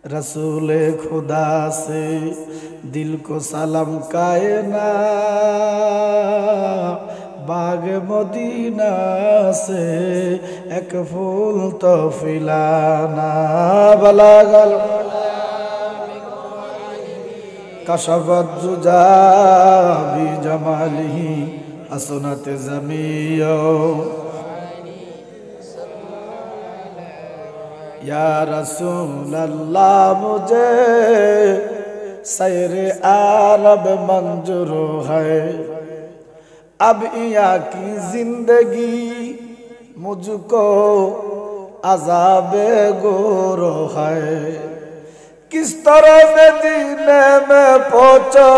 रसूले खुदा से दिल को सलाम कायना, बाग मदीना से एक फूल तो फिलाना। बलागल कशफत जुजा बि जमालिही हसनत ज़मीयो। या रसूल अल्लाह मुझे सैर आरब मंजूर है, अब यहाँ की जिंदगी मुझको अज़ाबे गोरो है। किस तरह मदीने में पहुँचो,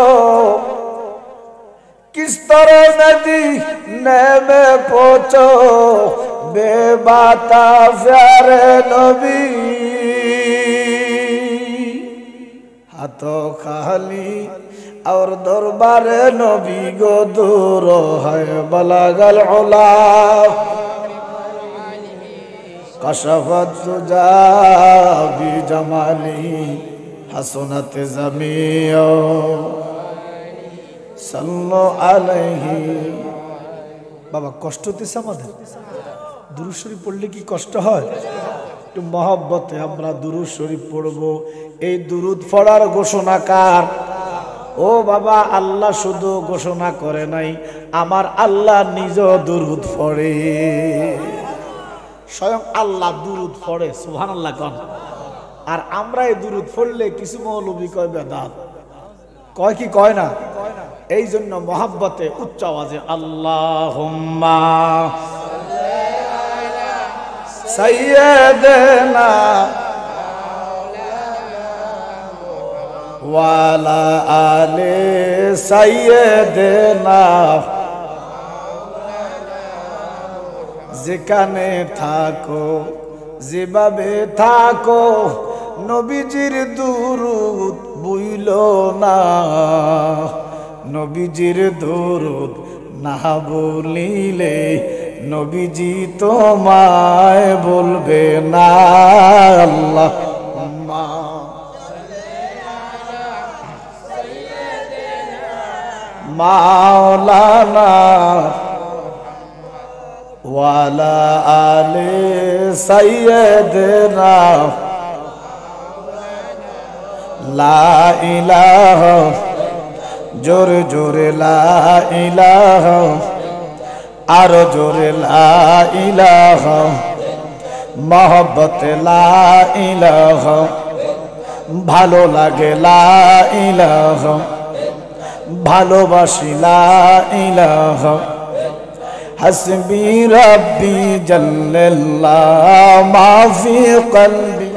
किस तरह मदीने में पहुँचो, बेबाता प्यारे नबी। हाथों खाली और दरबारे नबी गो दूर है। बलागल उला कशफत जुजा बि जमालिही हसनत ज़मीयो। सल्लु अलैहि। बाबा कष्ट दिस আমাদের दुरूद शरीफ पढ़ले कि कष्ट है? একটু মহব্বতে আমরা दुरूद शरीफ পড়ব। এই दुरूद পড়ার ঘোষণাকার ও বাবা আল্লাহ শুধু ঘোষণা করে নাই, আমার আল্লাহ নিজে दुरूद পড়ে। স্বয়ং আল্লাহ दुरूद পড়ে, সুবহানাল্লাহ কোন। আর আমরা এই दुरूद পড়লে কিছু মৌলবী কয় বেদাত, কয় কি কয় না? এই জন্য মহব্বতে উচ্চ আওয়াজে আল্লাহুম্মা सैयदना वाला आले सैयदना, যেখানে থাকো যেভাবে থাকো নবীজির দুরূদ ভুইলো না, নবীজির দুরূদ না বলিলে নবীজি তোমায় বলবে না। আল্লাহুম্মা মাওলানা ওয়ালা আলে সাইয়্যিদিনা, লা ইলাহা জোরে জোরে লা ইলাহা, आरो जोरे ला इलाहा, मोहब्बत ला इलाहा, भालो लागे ला इलाहा, भालोबासी ला इलाहा। हस्बी रब्बी जल्लल्लाह माफी कल्बी,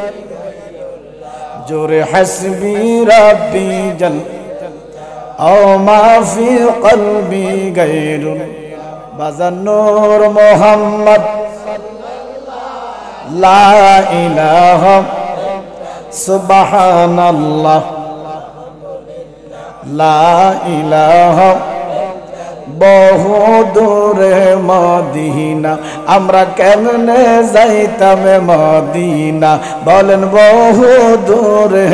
जोरे हस्बी रब्बी जल ओ माफी कल्बी गैरुन बाज़न्नूर मोहम्मद ला इलाहा सुबहानल्लाह ला इलाहा। बहु दूरे मदीना আমরা কেমনে যাইতাম মদিনা, বলেন বহু দূরে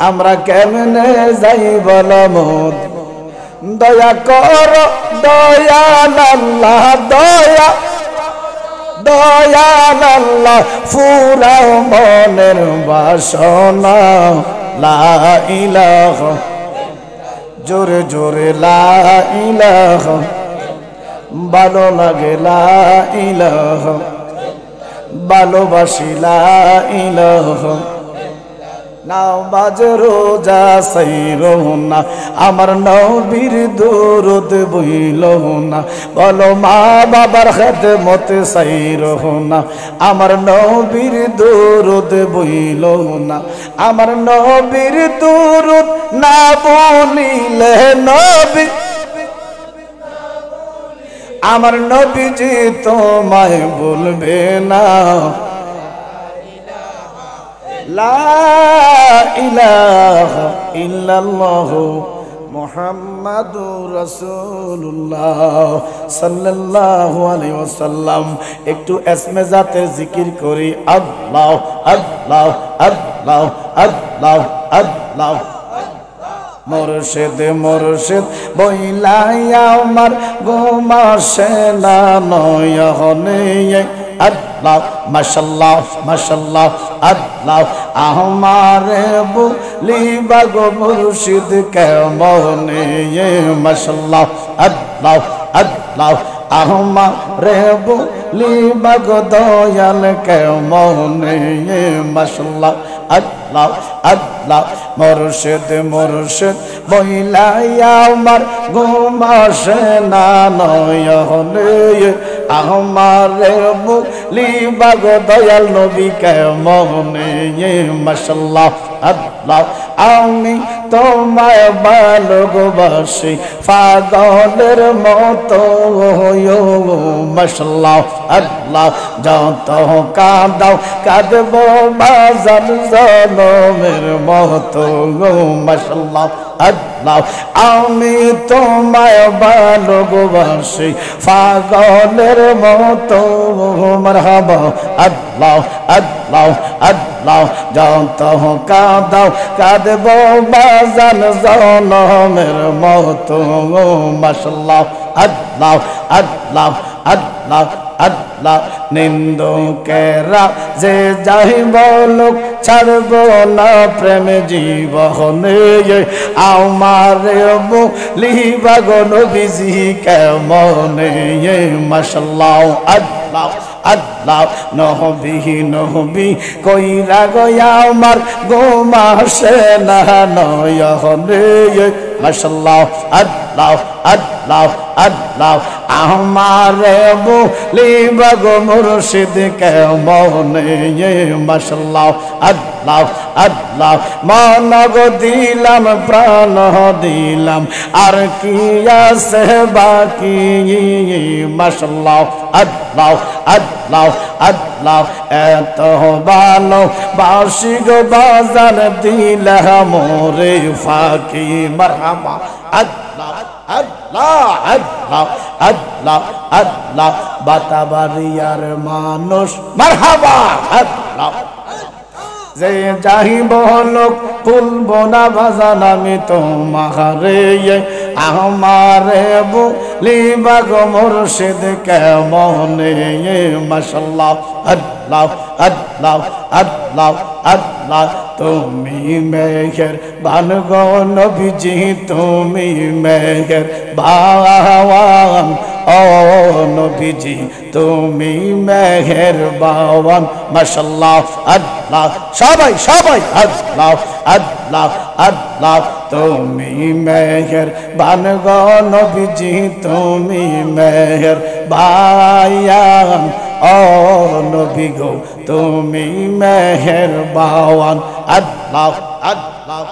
আমরা কেমনে যাই বল মদিনা। দয়া কর দয়াল আল্লাহ, দয়া দয়াল আল্লাহ, ফুরাও মনের বাসনা। লা ইলাহা জোরে জোরে লা ইলাহা, ভালো লাগে লা ইলাহা, ভালোবাসি লা ইলাহা। নামাজ রোজা সাইরো না, আমার নবীর দুরূদ বইলো না, বলো মা বাবার খেদমত সাইরো না, আমার নবীর দুরূদ বইলো না, আমার নবীর দুরূদ না বলিলে নবী, আমার নবীজি তোমায় বলবে না। লা ইলাহা ইল্লাল্লাহু মুহাম্মাদুর রাসূলুল্লাহ সাল্লাল্লাহু আলাইহি ওয়াসাল্লাম। একটু ইসমে জাতের জিকির করি, আল্লাহ আল্লাহ আল্লাহ আল্লাহ আল্লাহ মুর্শিদ মুর্শিদ বইলাই আমার ঘুমাসে না নয়নে আল্লাহ মাশাআল্লাহ মাশাআল্লাহ আল্লাহ আমারে বলিবা গো মুর্শিদ কেমনে মাশাআল্লাহ আল্লাহ আল্লাহ আমারে বলিবা গো দয়াল কেমনে মাশাআল্লাহ আল্লাহ আল্লাহ মুর্শিদ মুর্শিদ বইলাই আমার ঘুমাসে না নয়নে আমারে বলিবা গো দয়াল নবী কেমনে মাশাআল্লাহ আল্লাহ আমি তোমায় ভালোবাসি পাগলের মতো মাশাআল্লাহ আল্লাহ যত কাঁদাও কাঁদবো বাজার জনমের মতো মাশাআল্লাহ আল্লাহ আমি তোমায় ভালোবাসি পাগলের মতো মারহাবা আল্লাহ আল্লাহ আল্লাহ যত কাঁদাও কাঁদবো বাজার জনমের মতো মাশাআল্লাহ আল্লাহ আল্লাহ আল্লাহ আল্লাহ নিন্দুকেরা যে যাই বলুক ছাড়ব না প্রেম জীবনে আমারে বলিবা গো নবীজি কেমনে মাশাআল্লাহ আল্লাহ আল্লাহ নহবি নহবি কইরা গয়া আমার গোমাসে না নয়নে মাশাআল্লাহ আল্লাহ আল্লাহ আল্লাহ আমারে বলিবা গো মুর্শিদ কেমনে মাশাআল্লাহ আল্লাহ আল্লাহ মন গো দিলাম প্রাণ দিলাম আর কি আছে বাকি মাশাআল্লাহ আল্লাহ আল্লাহ আল্লাহ এত ভালো বাসি গো বাজার দিলা মোরে ফাঁকি মারহাবা আল্লাহ আল্লাহ আল্লাহ আল্লাহ আল্লাহ বাতাবাড়িয়ার মানুষ মারহাবা আল্লাহ যে যাইব লোক ভুলব না বাজান আমি তোমারে আমারে বলিবা গো মুর্শিদ কেমনে মাশাআল্লাহ আল্লাহ আল্লাহ আল্লাহ আল্লাহ তুমি মেহের বান গো নবীজি তুমি মেহের বাওয়ান ও নবীজি তুমি মেহের বাওয়ান মাশাআল্লাহ আল্লাহ সবাই সবাই আল্লাহ আল্লাহ আল্লাহ তুমি মেহের বান গো নবীজি তুমি মেহের বায়ান ও নবী গো তুমি মেহের বাওয়ান আল্লাহ আল্লাহ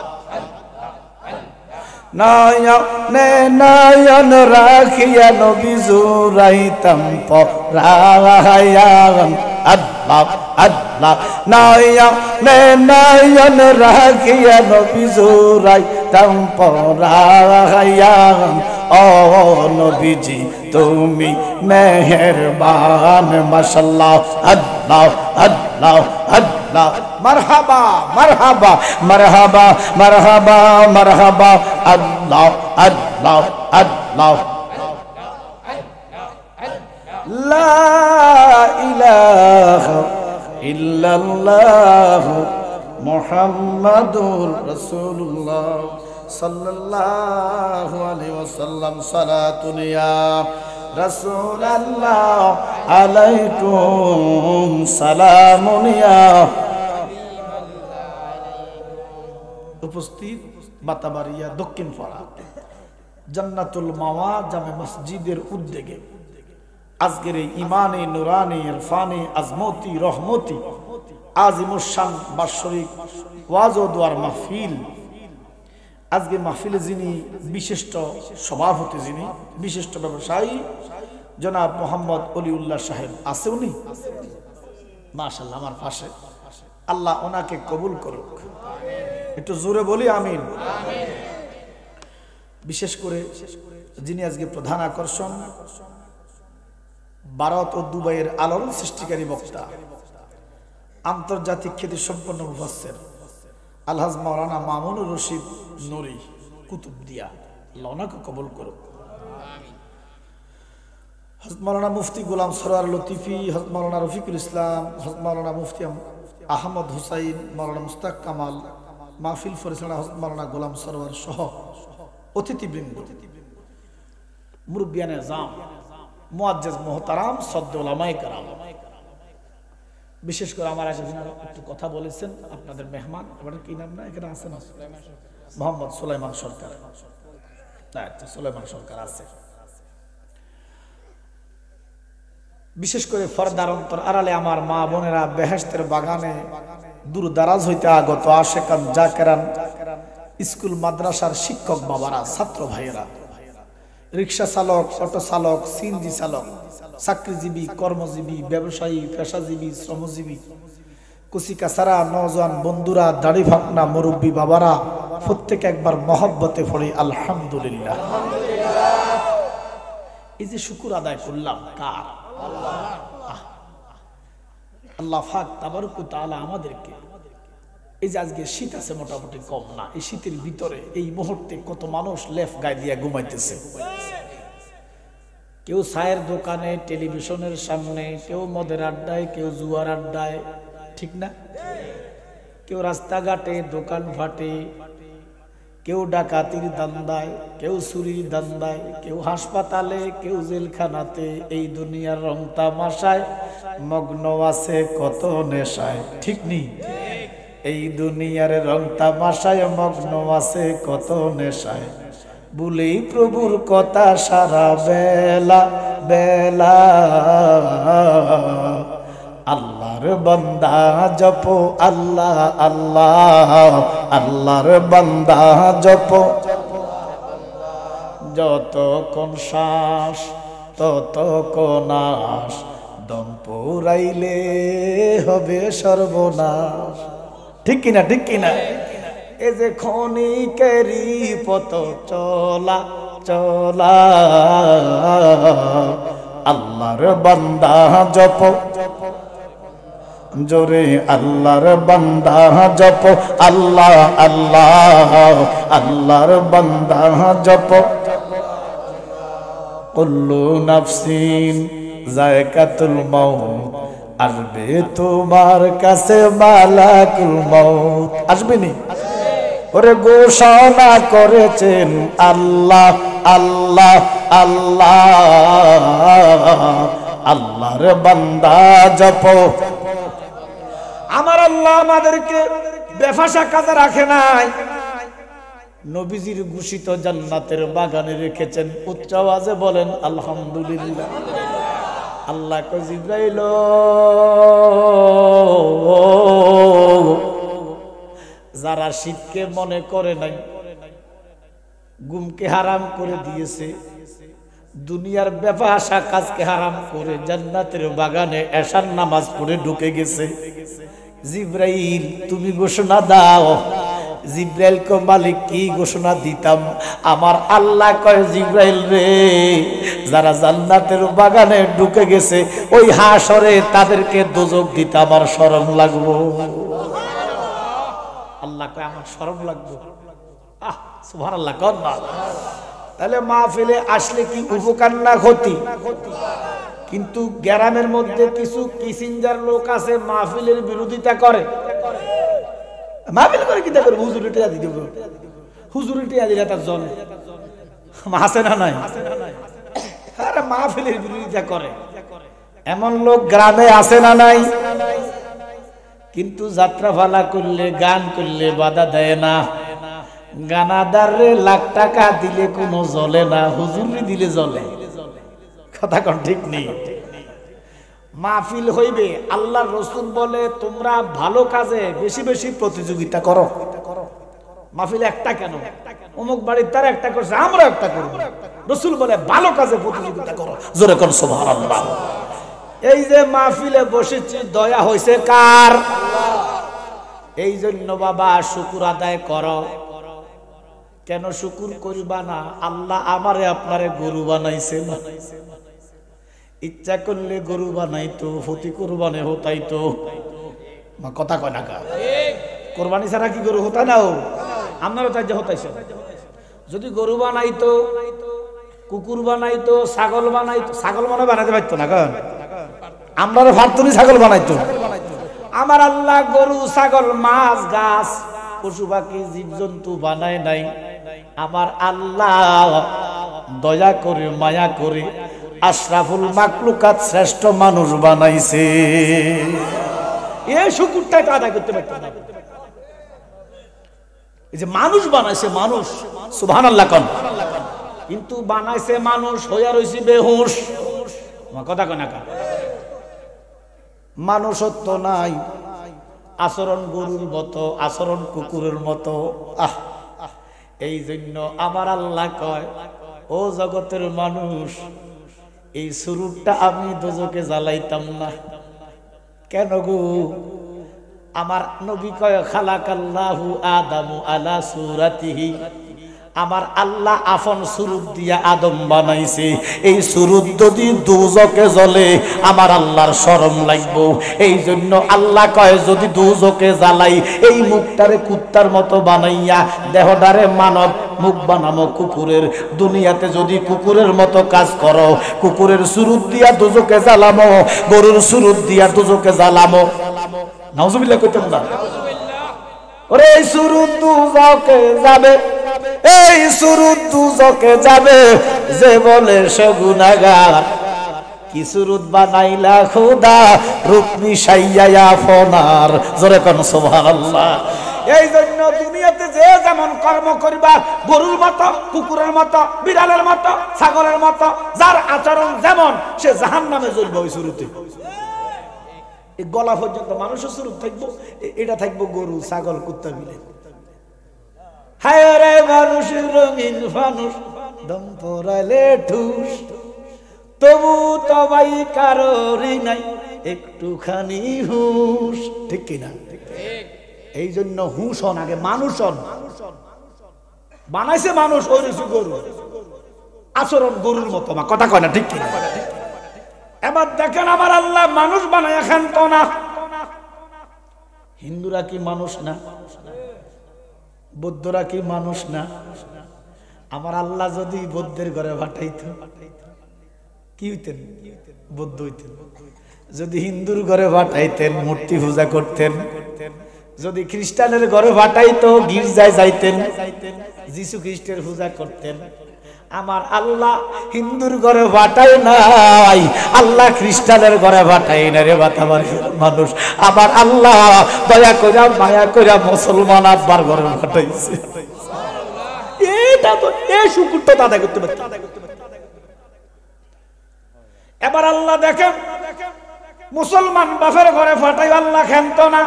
নয়নে নয়ন রাখিয়া নবী জুরাইতাম পরায়ান আল্লাহ আল্লাহ নয়নে নয়ন রাখিয়া নবী জুরাইতাম পরায়ান ও নবীজি তুমি মেহেরবান মাশাআল্লাহ আল্লাহ আল্লাহ আল্লাহ মারহাবা মারহাবা মারহাবা মারহাবা মারহাবা আল্লাহ আল্লাহ আল্লাহ লা ইলাহা ইল্লাল্লাহ মুহাম্মাদুর রাসূলুল্লাহ সাল্লাল্লাহু আলাইহি ওয়াসাল্লাম সালাতুন ইয়া রাসূলুল্লাহ আলাইকুম সালামুন ইয়া উপস্থিত বাতাবাড়িয়া দক্ষিণ পাড়া জান্নাতুল মাওয়া জামে মসজিদের উদ্যোগে আজকের এই ইমানে নুরানি ইরফানি আজমতি রহমতি আজিমুশ শান বাৎসরিক ওয়াজ ও দোয়ার মাহফিল আজকে মাহফিলে যিনি বিশিষ্ট সভাপতি যিনি বিশিষ্ট ব্যবসায়ী জনাব মোহাম্মদ অলিউল্লাহ সাহেব আছে উনি মাশাআল্লাহ আমার পাশে আল্লাহ ওনাকে কবুল করুক একটু জোরে বলি আমিন বিশেষ করে যিনি আজকে প্রধান আকর্ষণ ভারত ও দুবাইয়ের আলোড়ন সৃষ্টিকারী বক্তা আন্তর্জাতিক খ্যাতি সম্পন্ন মুফাসসির আলহাজ মাওলানা মামুনুর রশিদ নুরি কুতুবদিয়া, আল্লাহ ওনাকে কবুল করুক। হযরত মাওলানা মুফতি গোলাম সরওয়ার লতিফি, হযরত মাওলানা রফিকুল ইসলাম, হযরত মাওলানা মুফতি আহমদ হুসাইন, মাওলানা মুস্তাক কামাল, মাহফিল পরিচালনা হযরত মাওলানা গোলাম সরওয়ার সহ অতিথিবৃন্দ, মুরব্বিয়ানে আযম, মুআজ্জাজ মুহতারাম, সদ্দ উলামায়ে কেরাম, বিশেষ করে আমার আগে একটু কথা বলেছেন আপনাদের মেহমান, এবার কি নাম না এখানে আছে না, মোহাম্মদ সুলাইমান সরকার, আচ্ছা সুলাইমান সরকার আছে। বিশেষ করে পর্দার অন্তর আড়ালে আমার মা বোনেরা, বেহেশতের বাগানে দূর দারাজ হইতে আগত আশেকান জাকেরান, স্কুল মাদ্রাসার শিক্ষক বাবারা, ছাত্র ভাইয়েরা, রিক্সা চালক, অটো চালক, সিএনজি চালক, চাকরিজীবী, কর্মজীবী, ব্যবসায়ী, পেশাজীবী, শ্রমজীবী, কুচিকাচারা, নওজোয়ান বন্ধুরা, দাড়ি ফাকনা মুরব্বী বাবারা, প্রত্যেকে একবার মহব্বতে পড়ি আলহামদুলিল্লাহ। এই যে শুকর আদায় করলাম কার? আল্লাহ পাক তাবারক ওয়া তাআলা আমাদেরকে, এই যে আজকে শীত আছে মোটামুটি কম না, এই শীতের ভিতরে এই মুহূর্তে কত মানুষ লেফ গায়ে দিয়ে ঘুমাইতেছে, কেউ চায়ের দোকানে, টেলিভিশনের সামনে, কেউ মদের আড্ডায়, কেউ জুয়ার আড্ডায়, ঠিক না? কেউ রাস্তাঘাটে, দোকান ফাটে, কেউ ডাকাতির দান্দায়, কেউ চুরির দান্দায়, কেউ হাসপাতালে, কেউ জেলখানাতে, এই দুনিয়ার রং তামাশায় মগ্ন আছে কত নেশায়, ঠিক নেই? এই দুনিয়ার রং তামাশায় মগ্ন আছে কত নেশায়, বলেই প্রভুর কথা সারা বেলা বেলা, আল্লাহর বান্দা জপ আল্লাহ আল্লাহ, আল্লাহর বান্দা জপ, যতক্ষণ শ্বাস ততক্ষণ আস, দম পুরাইলে হবে সর্বনাশ, ঠিক কিনা? ঠিক কিনা? এ যে ক্ষণিকেরই পথ চলা চলা, আল্লাহর বান্দা জপ জোরে, আল্লাহর বান্দা জপ আল্লাহ আল্লাহ, আল্লাহর বান্দা জপ, কুল্লু নাফসিন যায়কাতুল মাউত, আসবে তোমার কাছে মালাকুল মাউত, আসবে নি? ওরে ঘোষণা করেছেন আল্লাহ আল্লাহ আল্লাহ, আল্লাহর বান্দা জপ। আমার আল্লাহ আমাদেরকে বেফাসা কাজে রাখে নাই, নবীজির ঘোষিত জান্নাতের বাগানে রেখেছেন। উচ্চ আওয়াজে বলেন আলহামদুলিল্লাহ। আল্লাহ কয় জিবরাইল যারা শীতকে মনে করে নাই, ঘুমকে হারাম করে দিয়েছে, দুনিয়ার বেফাসা কাজকে হারাম করে জান্নাতের বাগানে এশার নামাজ পড়ে ঢুকে গেছে, জিবরাইল তুমি ঘোষণা দাও। জিবরাইল কো মালিক কি ঘোষণা দিতাম? আমার আল্লাহ কয় জিবরাইল রে, যারা জান্নাতের বাগানে ঢুকে গেছে ওই হাসরে তাদেরকে দোজক দিতে আমার শরম লাগবো। আল্লাহ কয় আমার শরম লাগবে। সুবহানাল্লাহ কোন না? তাহলে মাহফিলে আসলে কি উপকার না ক্ষতি? কিন্তু গ্রামের মধ্যে কিছু কিসিঞ্জার লোক আছে মাহফিলের বিরোধিতা করে। মাহফিল করে কি করবে? হুজুর টিয়া দিতে হবে, হুজুর টিয়া দিলে তার জন আছে না নাই? আরে মাহফিলের বিরোধিতা করে এমন লোক গ্রামে আছে না নাই? কিন্তু যাত্রা ফালা করলে, গান করলে বাধা দেয় না। গানাদারে লাখ টাকা দিলে কোনো জ্বলে না, হুজুরি দিলে জ্বলে। কথা কোন ঠিক নেই? মাহফিল হইবে, আল্লাহর রাসূল বলে তোমরা ভালো কাজে বেশি বেশি প্রতিযোগিতা করো। মাহফিল একটা কেন? অমুক বাড়ির তারা একটা করছে, আমরা একটা করব। রাসূল বলে ভালো কাজে প্রতিযোগিতা করো। জোরে কোন সুবহানাল্লাহ। এই যে মাহফিলে বসেছি, দয়া হইছে কার? এই জন্য বাবা শুকর আদায় করো। কেন শুকুর করবা না? আল্লাহ আমারে আপনারে গরু বানাইছে না? ইচ্ছা করলে গরু বানাইতো, প্রতি কুরবানে হতাইতো। কথা কয় না কা কোরবানি ছাড়া কি গরু হতা না? আপনারও তাই যে হতাইছে। যদি গরু বানাইতো, কুকুর বানাইতো, ছাগল বানাইতো, ছাগল মনে বানাইতে পারতো না কারণ আমরা ভারতনি ছাগল বানাইতো। আমার আল্লাহ গরু, ছাগল, মাছ, গাছ, পশু পাখি, জীবজন্তু বানায় নাই। আমার আল্লাহ দয়া করে মায়া করে আশরাফুল মাকলুকাত শ্রেষ্ঠ মানুষ বানাইছে। এই শুকুরটাই তো আদায় করতে পারতো না। এই যে মানুষ বানাইছে, মানুষ, সুবহানাল্লাহ কোন, কিন্তু বানাইছে মানুষ হইয়া রইছে বেহুশ। কথা কয় না কা মানুষত্ব নাই, আচরণ গরুর মতো, আচরণ কুকুরের মতো। এই জন্য আমার আল্লাহ কয়, ও জগতের মানুষ, এই সুরুটটা আমি দোজকে জ্বালাইতাম না। কেন গো? আমার নবী কয় খালাকাল্লাহু আদামু আলা সুরাতিহি, আমার আল্লাহ আপন সুরুত দিয়া আদম বানাইছে। এই সুরুত যদি দোজকে জ্বলে আমার আল্লাহর শরম লাগবো। এই জন্য আল্লাহ কয় যদি দোজকে জ্বালাই, এই মুখটারে কুত্তার মতো বানাইয়া দেহটারে মানব মুখ বানামো কুকুরের। দুনিয়াতে যদি কুকুরের মতো কাজ করো, কুকুরের সুরুত দিয়া দোজকে জ্বালামো, গরুর সুরুত দিয়া দোজকে জ্বালামো। নাউজুবিল্লাহ কইতেন না? ওরে এই সুরুত দোজকে যাবে, এই সুরুত দুজকে যাবে যে বলে সে গুনাহগার। কি সুরুত বানাইলা খোদা, রূপ মিশাইয়া ফোনার। জোরে কোন সুবহানাল্লাহ। এই জন্য দুনিয়াতে যে যেমন কর্ম করবা, গরুর মতো, কুকুরের মতো, বিড়ালের মতো, ছাগলের মতো, যার আচরণ যেমন সে জাহান্নামে জ্বলবে ওই সুরুতে। এই গলা পর্যন্ত মানুষের সুরুত থাকবো, এটা থাকবো গরু, ছাগল, কুত্তা, বিড়াল। হায় রে মানুষের রঙিন ফানুষ, দম পড়াইলে ঠুস, তবু তবাই কারোরই নাই একটুখানি হুঁশ। ঠিক কিনা? এই জন্য হুঁশ হন আগে, মানুষ হন। বানাইছে মানুষ, ওই রয়েছে গরু, আচরণ গরুর মতো। কথা কয় না? ঠিক কিনা? এবার দেখেন আমার আল্লাহ মানুষ বানায় ক্ষান্ত না। হিন্দুরা কি মানুষ না? বৌদ্ধরা কি মানুষ না? আমার আল্লাহ যদি বৌদ্ধের ঘরে পাঠাইতো কি হইতেন? বৌদ্ধ হইতেন। যদি হিন্দুর ঘরে পাঠাইতেন মূর্তি পূজা করতেন। যদি খ্রিস্টানের ঘরে পাঠাইতো গির্জায় যাইতেন, যিশু খ্রিস্টের পূজা করতেন। আমার আল্লাহ হিন্দুর ঘরে পাঠায় নাই, আল্লাহ খ্রিস্টানের ঘরে পাঠায় না রে বাতাবার মানুষ। আবার আল্লাহ দয়া কইরা মায়া কইরা মুসলমান আব্বার ঘরে পাঠাইছে। এটা তো এই শুকুরটা দাদা করতে পারত। এবার আল্লাহ দেখেন মুসলমান বাপের ঘরে পাঠাই, আল্লাহ ক্ষান্ত না।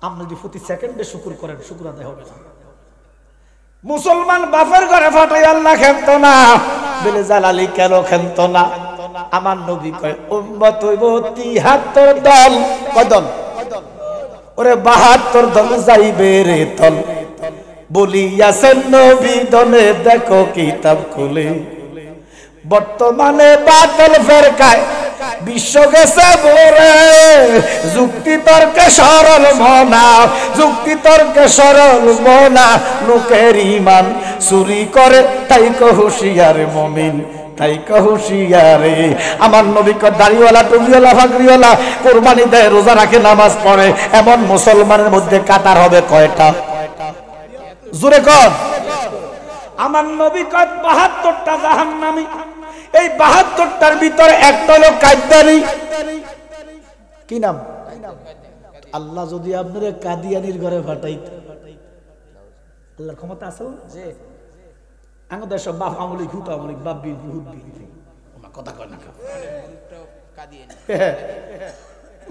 আপনি যদি প্রতি সেকেন্ডে শুকুর করেন, শুকুর আদায় হবে না। মুসলমান বাপের ঘরে পাঠাই, আল্লাহ ক্ষান্ত না। বলে জালালি কেন ক্ষান্ত না? আমার নবী কয় উম্মত হইব ৭৩ দল। কয় দল? ওরে ৭২ দল যাইবে রে তল। বলিয়াছেন নবী দলে দেখো কিতাব খুলে। বর্তমানে বাতিল ফেরকায় বিশ্ব গেছে ভরে। যুক্তি তর্কে সরল মনা, যুক্তি তর্কে সরল মনা। লোকের ইমান চুরি করে তাই হুঁশিয়ার মুমিন, তাই হুঁশিয়ারে। আমার নবী দাড়িওয়ালা, টুপিওয়ালা, ফাকরিওয়ালা, কোরবানি দেয়, রোজা রাখে, নামাজ পড়ে, এমন মুসলমানের মধ্যে কাতার হবে কয়টা? জোরে কর। আমার নবী কয় ৭২টা জাহান্নামী। এই ৭২টার ভিতরে একটা হলো কাদ্দানি। কি নাম? আল্লাহ যদি আপনারা কাদিয়ানির ঘরে পাঠাইত, আল্লাহর ক্ষমতা আছে যে আমাদের সব বাপ আমলিক, হুত আমলিক, বাপ বীর, হুত বীর। কথা কয় না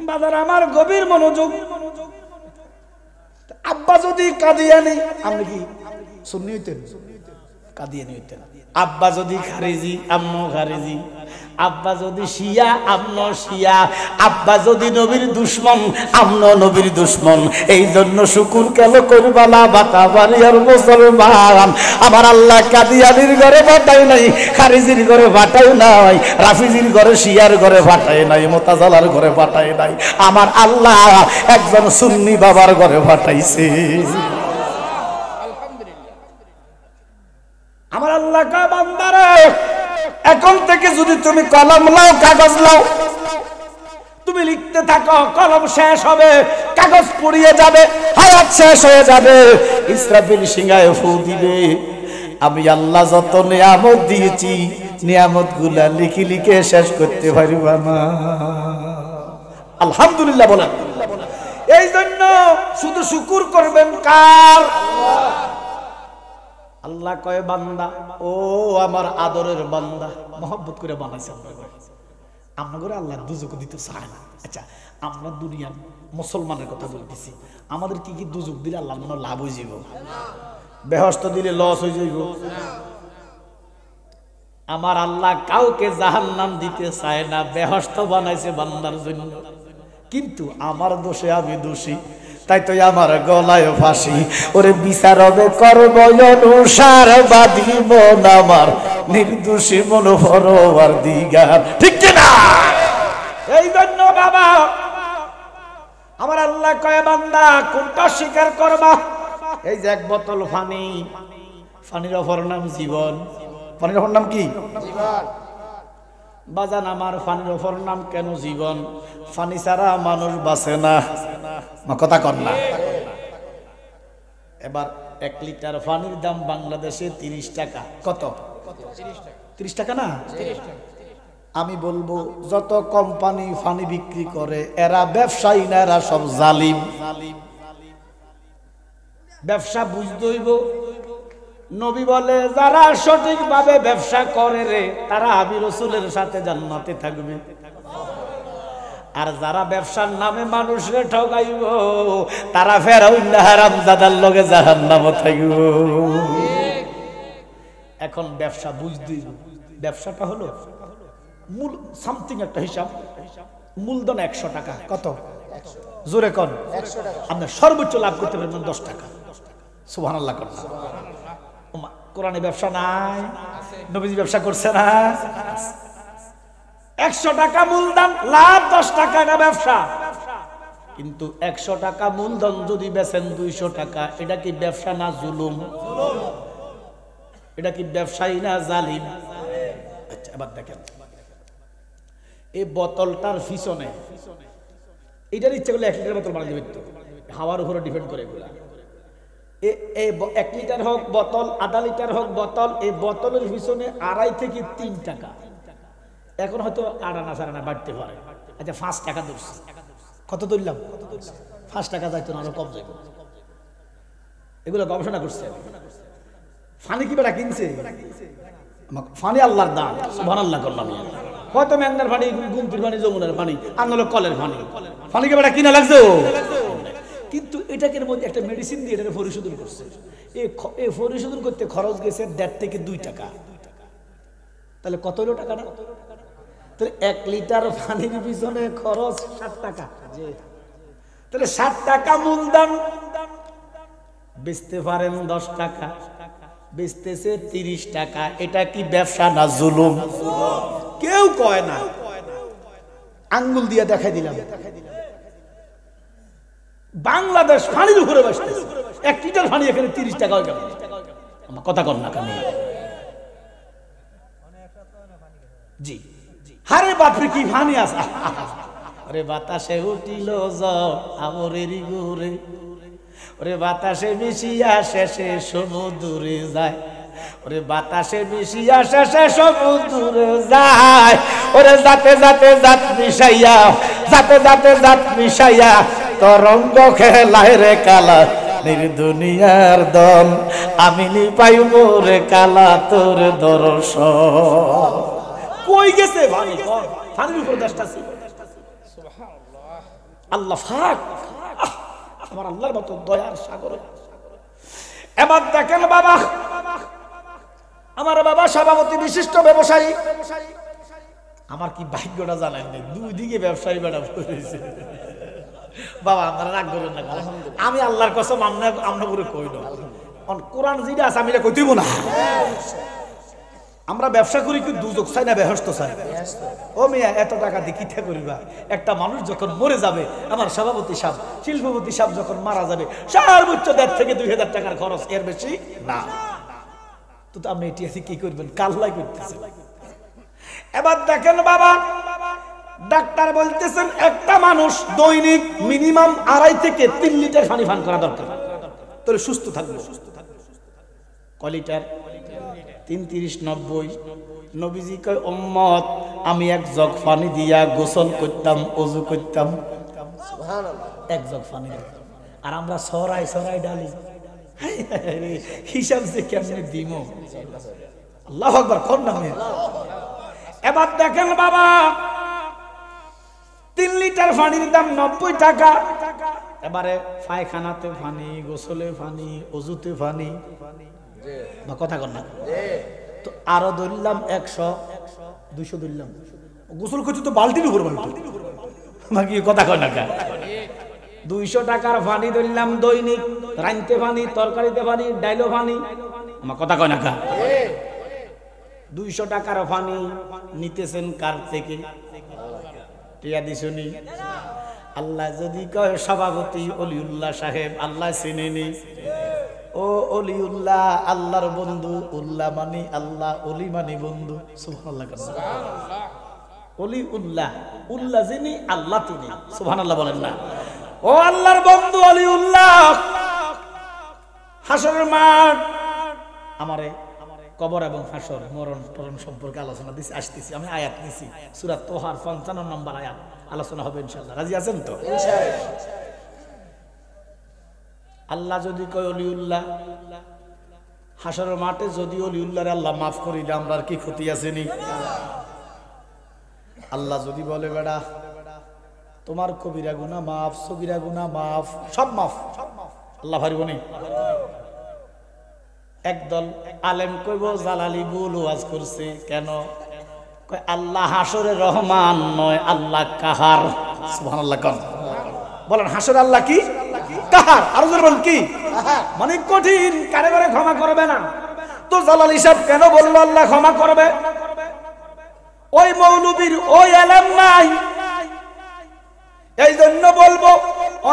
বাজার আমার গভীর মনোযোগ। আব্বা যদি কাদিয়ানি, আপনি কি সুন্নি হইতেন? কাদিয়ানি হইতেন। আব্বা যদি খারিজি, আম্মু খারিজি। আব্বা যদি শিয়া আমনো শিয়া, আব্বা যদি নবীর দুশ্মন আমনো নবীর দুশ্মন। এই জন্য শুকুর কেন করবালা বাতাবাড়িয়ার মুসলমান। আমার আল্লাহ কাদিয়ানির ঘরে ফাটাই নাই, খারিজির ঘরে ফাটাই নাই, রাফিজির ঘরে শিয়ার ঘরে ফাটাই নাই, মুতাজালার ঘরে ফাটাই নাই। আমার আল্লাহ একজন সুন্নি বাবার ঘরে ফাটাইছে। আমার আল্লাহ কয় বান্দারে এখন থেকে যদি তুমি কলম লাও কাগজ লাও, তুমি লিখতে থাকো, কলম শেষ হবে, কাগজ পুড়িয়ে যাবে, হায়াত শেষ হয়ে যাবে, ইসরাফিল সিংহায় ফু দিবে। আমি আল্লাহ যত নিয়ামত দিয়েছি নিয়ামত গুলা লিখি লিখে শেষ করতে পারবা না। আলহামদুলিল্লাহ বলেন। এই জন্য শুধু শুকুর করবেন কার? আল্লাহ কয় বান্দা ও আমার আদরের বান্দা, মহব্বত করে বানাইছে আমরা করে আল্লাহ দুজক দিতে চায় না। আচ্ছা আমরা দুনিয়ার মুসলমানের কথা বলতেছি, আমাদের কি কি দুজক দিলে আল্লাহ মনে লাভ হয়ে যাব? বেহস্ত দিলে লস হয়ে যাইব? আমার আল্লাহ কাউকে জাহান্নাম দিতে চায় না, বেহস্ত বানাইছে বান্দার জন্য। কিন্তু আমার দোষে আমি দোষী, তাই তো আমার গলায় ফাঁসি। ওরে বিচার হবে করব অনুসার, বাঁধিব না আমার নির্দোষী মনোহরবার দিগার, ঠিক কিনা? এই জন্য বাবা আমার আল্লাহ কয় বান্দা কোনটা স্বীকার করবা? এই যে এক বোতল পানি, পানির অপর নাম জীবন। পানির অপর নাম কি? জীবন। বাজান আমার পানির অপর নাম কেন জীবন? পানি ছাড়া মানুষ বাঁচে না, কথা কর না। এবার 1 লিটার পানির দাম বাংলাদেশে 30 টাকা। কত? 30 টাকা না? আমি বলবো যত কোম্পানি পানি বিক্রি করে এরা ব্যবসায়ী না, এরা সব জালিম। ব্যবসা বুঝতে হইব। নবী বলে যারা সঠিকভাবে ব্যবসা করে রে তারা আমি রাসূলের সাথে জান্নাতে থাকবে, আর যারা ব্যবসার নামে মানুষকে ঠকাইব তারা ফেরাউন হারামজাদার লগে জাহান্নামে থাকব। এখন ব্যবসা বুঝতে হইব। ব্যবসাটা হলো মূল সামথিং একটা হিসাব। মূলধন 100 টাকা। কত? জোরে কোন? 100 টাকা। আপনি সর্বোচ্চ লাভ করতে পারবেন 10 টাকা। সুবহানাল্লাহ। কোরআনে ব্যবসা নাই? নবীজি ব্যবসা করছে না? 100 টাকা মূলধন, লাভ 10 টাকা, না ব্যবসা। কিন্তু 100 টাকা মূলধন যদি বেচেন 200 টাকা, এটা কি ব্যবসা না জুলুম? এটা কি ব্যবসায়ী না জালিম? আচ্ছা এবার দেখেন এই বোতলটার পিছনে, এটার ইচ্ছা করলে 1 লিটার বোতল বানিয়ে দেবে, তো হাওয়ার উপরে ডিপেন্ড করে এগুলা। 1 লিটার হোক বোতল, আধা লিটার হোক বোতল, এই বোতলের পিছনে 2.5 থেকে 3 টাকা। এখন হয়তো আড়ানা সারানা বাড়তে পারে। আচ্ছা 5 টাকা ধরছি, কত ধরলাম? 5 টাকা যাইতো না, আরো কম যাইতো। এগুলো গবেষণা করছে। ফানি কি বেটা কিনছে? ফানি আল্লাহর দান, সুবহানাল্লাহ করলাম। হয়তো মেঘনার পানি, গুমতির পানি, যমুনার পানি, আর নাহলে কলের পানি। ফানিকে বেটা কিনা লাগছে, কিন্তু এটাকে মধ্যে একটা মেডিসিন দিয়ে এটাকে পরিশোধন করছে। এই পরিশোধন করতে খরচ গেছে 1.5 থেকে 2 টাকা। তাহলে কত হলো টাকা না? তাহলে 1 লিটার পানির পিছনে খরচ 7 টাকা। তাহলে 7 টাকা মূলধন, বেচতে পারেন 10 টাকা, বেচতেছে 30 টাকা। এটা কি ব্যবসা না জুলুম? কেউ কয় না, আঙ্গুল দিয়ে দেখাই দিলাম। বাংলাদেশ পানির উপরে বসতেছে, 1 লিটার পানি এখানে 30 টাকা হয়ে গেল। আমার কথা কর না কেন? জি হারে বাপরে কি পানি আছে! আরে বাতাসে উঠিল ঝড় আমরেরই ঘুরে, ওরে বাতাসে মিশিয়া শেষে সমুদ্রে যায়, ওরে বাতাসে মিশিয়া শেষে সমুদ্রে যায়, ওরে যাতে যাতে জাত মিশাইয়া, যাতে যাতে জাত মিশাইয়া তরঙ্গ খেলায় রে কালা নির্দুনিয়ার দল, আমি নি পাইব রে কালা তোর দর্শন। কই গেছে পানি? পানির উপর দেশটা ছিল। সুবহানাল্লাহ। আল্লাহ পাক আমার আল্লাহর মতো দয়ার সাগর। এবার দেখেন বাবা, আমার বাবা সভাপতি বিশিষ্ট ব্যবসায়ী, আমার কি ভাগ্যটা জানেন নাই, দুই দিকে ব্যবসায়ী বেড়া হয়েছে। বাবা আপনারা রাগ করবেন না, আমি আল্লাহর কসম আমরা করে কই না, কোরআন যেটা আছে আমি এটা কইতেইব না। আমরা ব্যবসা করি কি দুজক চাই না বেহস্ত চাই? ও মিয়া এত টাকা দিয়ে কিঠা করিবা? একটা মানুষ যখন মরে যাবে, আমার সভাপতি সাহেব শিল্পপতি সাহেব যখন মারা যাবে, সর্বোচ্চ 1,500 থেকে 2,000 টাকার খরচ, এর বেশি না। তো আপনি এটি আছে কি করবেন? কাল্লাই করতেছেন। এবার দেখেন বাবা, ডাক্তার বলতেছেন একটা মানুষ দৈনিক মিনিমাম 2.5 থেকে 3 লিটার পানি পান করা দরকার, তাহলে সুস্থ থাকবে। কয় লিটার? 3, 30, 90। নবীজি কয় উম্মত আমি 1 জগ পানি দিয়া গোসল করতাম, ওযু করতাম, সুবহানাল্লাহ, 1 জগ পানি। আর আমরা সরাই সরাই ডালি, হিসাব যে কেমনে দিব? আল্লাহু আকবার, কোন নামে? এবার দেখেন বাবা, 3 লিটার পানির দাম 90 টাকা। এবারে পায়খানাতে পানি, গোসলে পানি, ওযুতে পানি, কথা কর না তো আরো ধরলাম 100, 200 ধরলাম। গোসল করতে তো বালতির উপর বালতি, বাকি কথা কয় না। 200 টাকার পানি ধরলাম দৈনিক, রাইতে পানি, তরকারিতে পানি, ডাইলো পানি, আমার কথা কয় না। 200 টাকার পানি নিতেছেন কার থেকে? টিয়া দিছনি? আল্লাহ যদি কয় সভাপতি অলিউল্লাহ সাহেব, আল্লাহ চিনেনি? ও অলিউল্লাহ আল্লাহর বন্ধু, উল্লাহ মানি আল্লাহ, অলি মানি বন্ধু, সুবহানাল্লাহ। অলিউল্লাহ, উল্লাহ যিনি আল্লাহ তিনি, সুবহানাল্লাহ বলেন না? ও আল্লাহর বন্ধু অলিউল্লাহ, হাসরের মাঠ, আমারে কবর এবং হাসর মরণ টরণ সম্পর্কে আলোচনা দিছি, আসতেছি। আমি আয়াত নিছি, সূরা তোহার 55 নম্বর আয়াত, আলোচনা হবে ইনশাআল্লাহ। রাজি আছেন তো? ইনশাআল্লাহ। আল্লাহ যদি কয় অলিউল্লাহ, হাসরের মাঠে যদি অলিউল্লাহরে আল্লাহ মাফ করিলে আমরা আর কি ক্ষতি আছে নি? আল্লাহ যদি বলে বেড়া তোমার কবিরা গুনাহ মাফ, সগীরা গুনাহ মাফ, সব মাফ, আল্লাহ পারিব নি? একদল আলেম কইব জালালি ভুল ওয়াজ করছে, কেন? কয় আল্লাহ হাসরে রহমান নয়, আল্লাহ কাহার, সুবহানাল্লাহ। কোন বলেন হাসরে আল্লাহ কি? কাহার। আর জোরে বল কি? মানে কঠিন, কারে কারে ক্ষমা করবে না। তো জালালি সাহেব কেন বললো আল্লাহ ক্ষমা করবে? ওই মৌলবীর ওই আলেম নাই, এই জন্য বলবো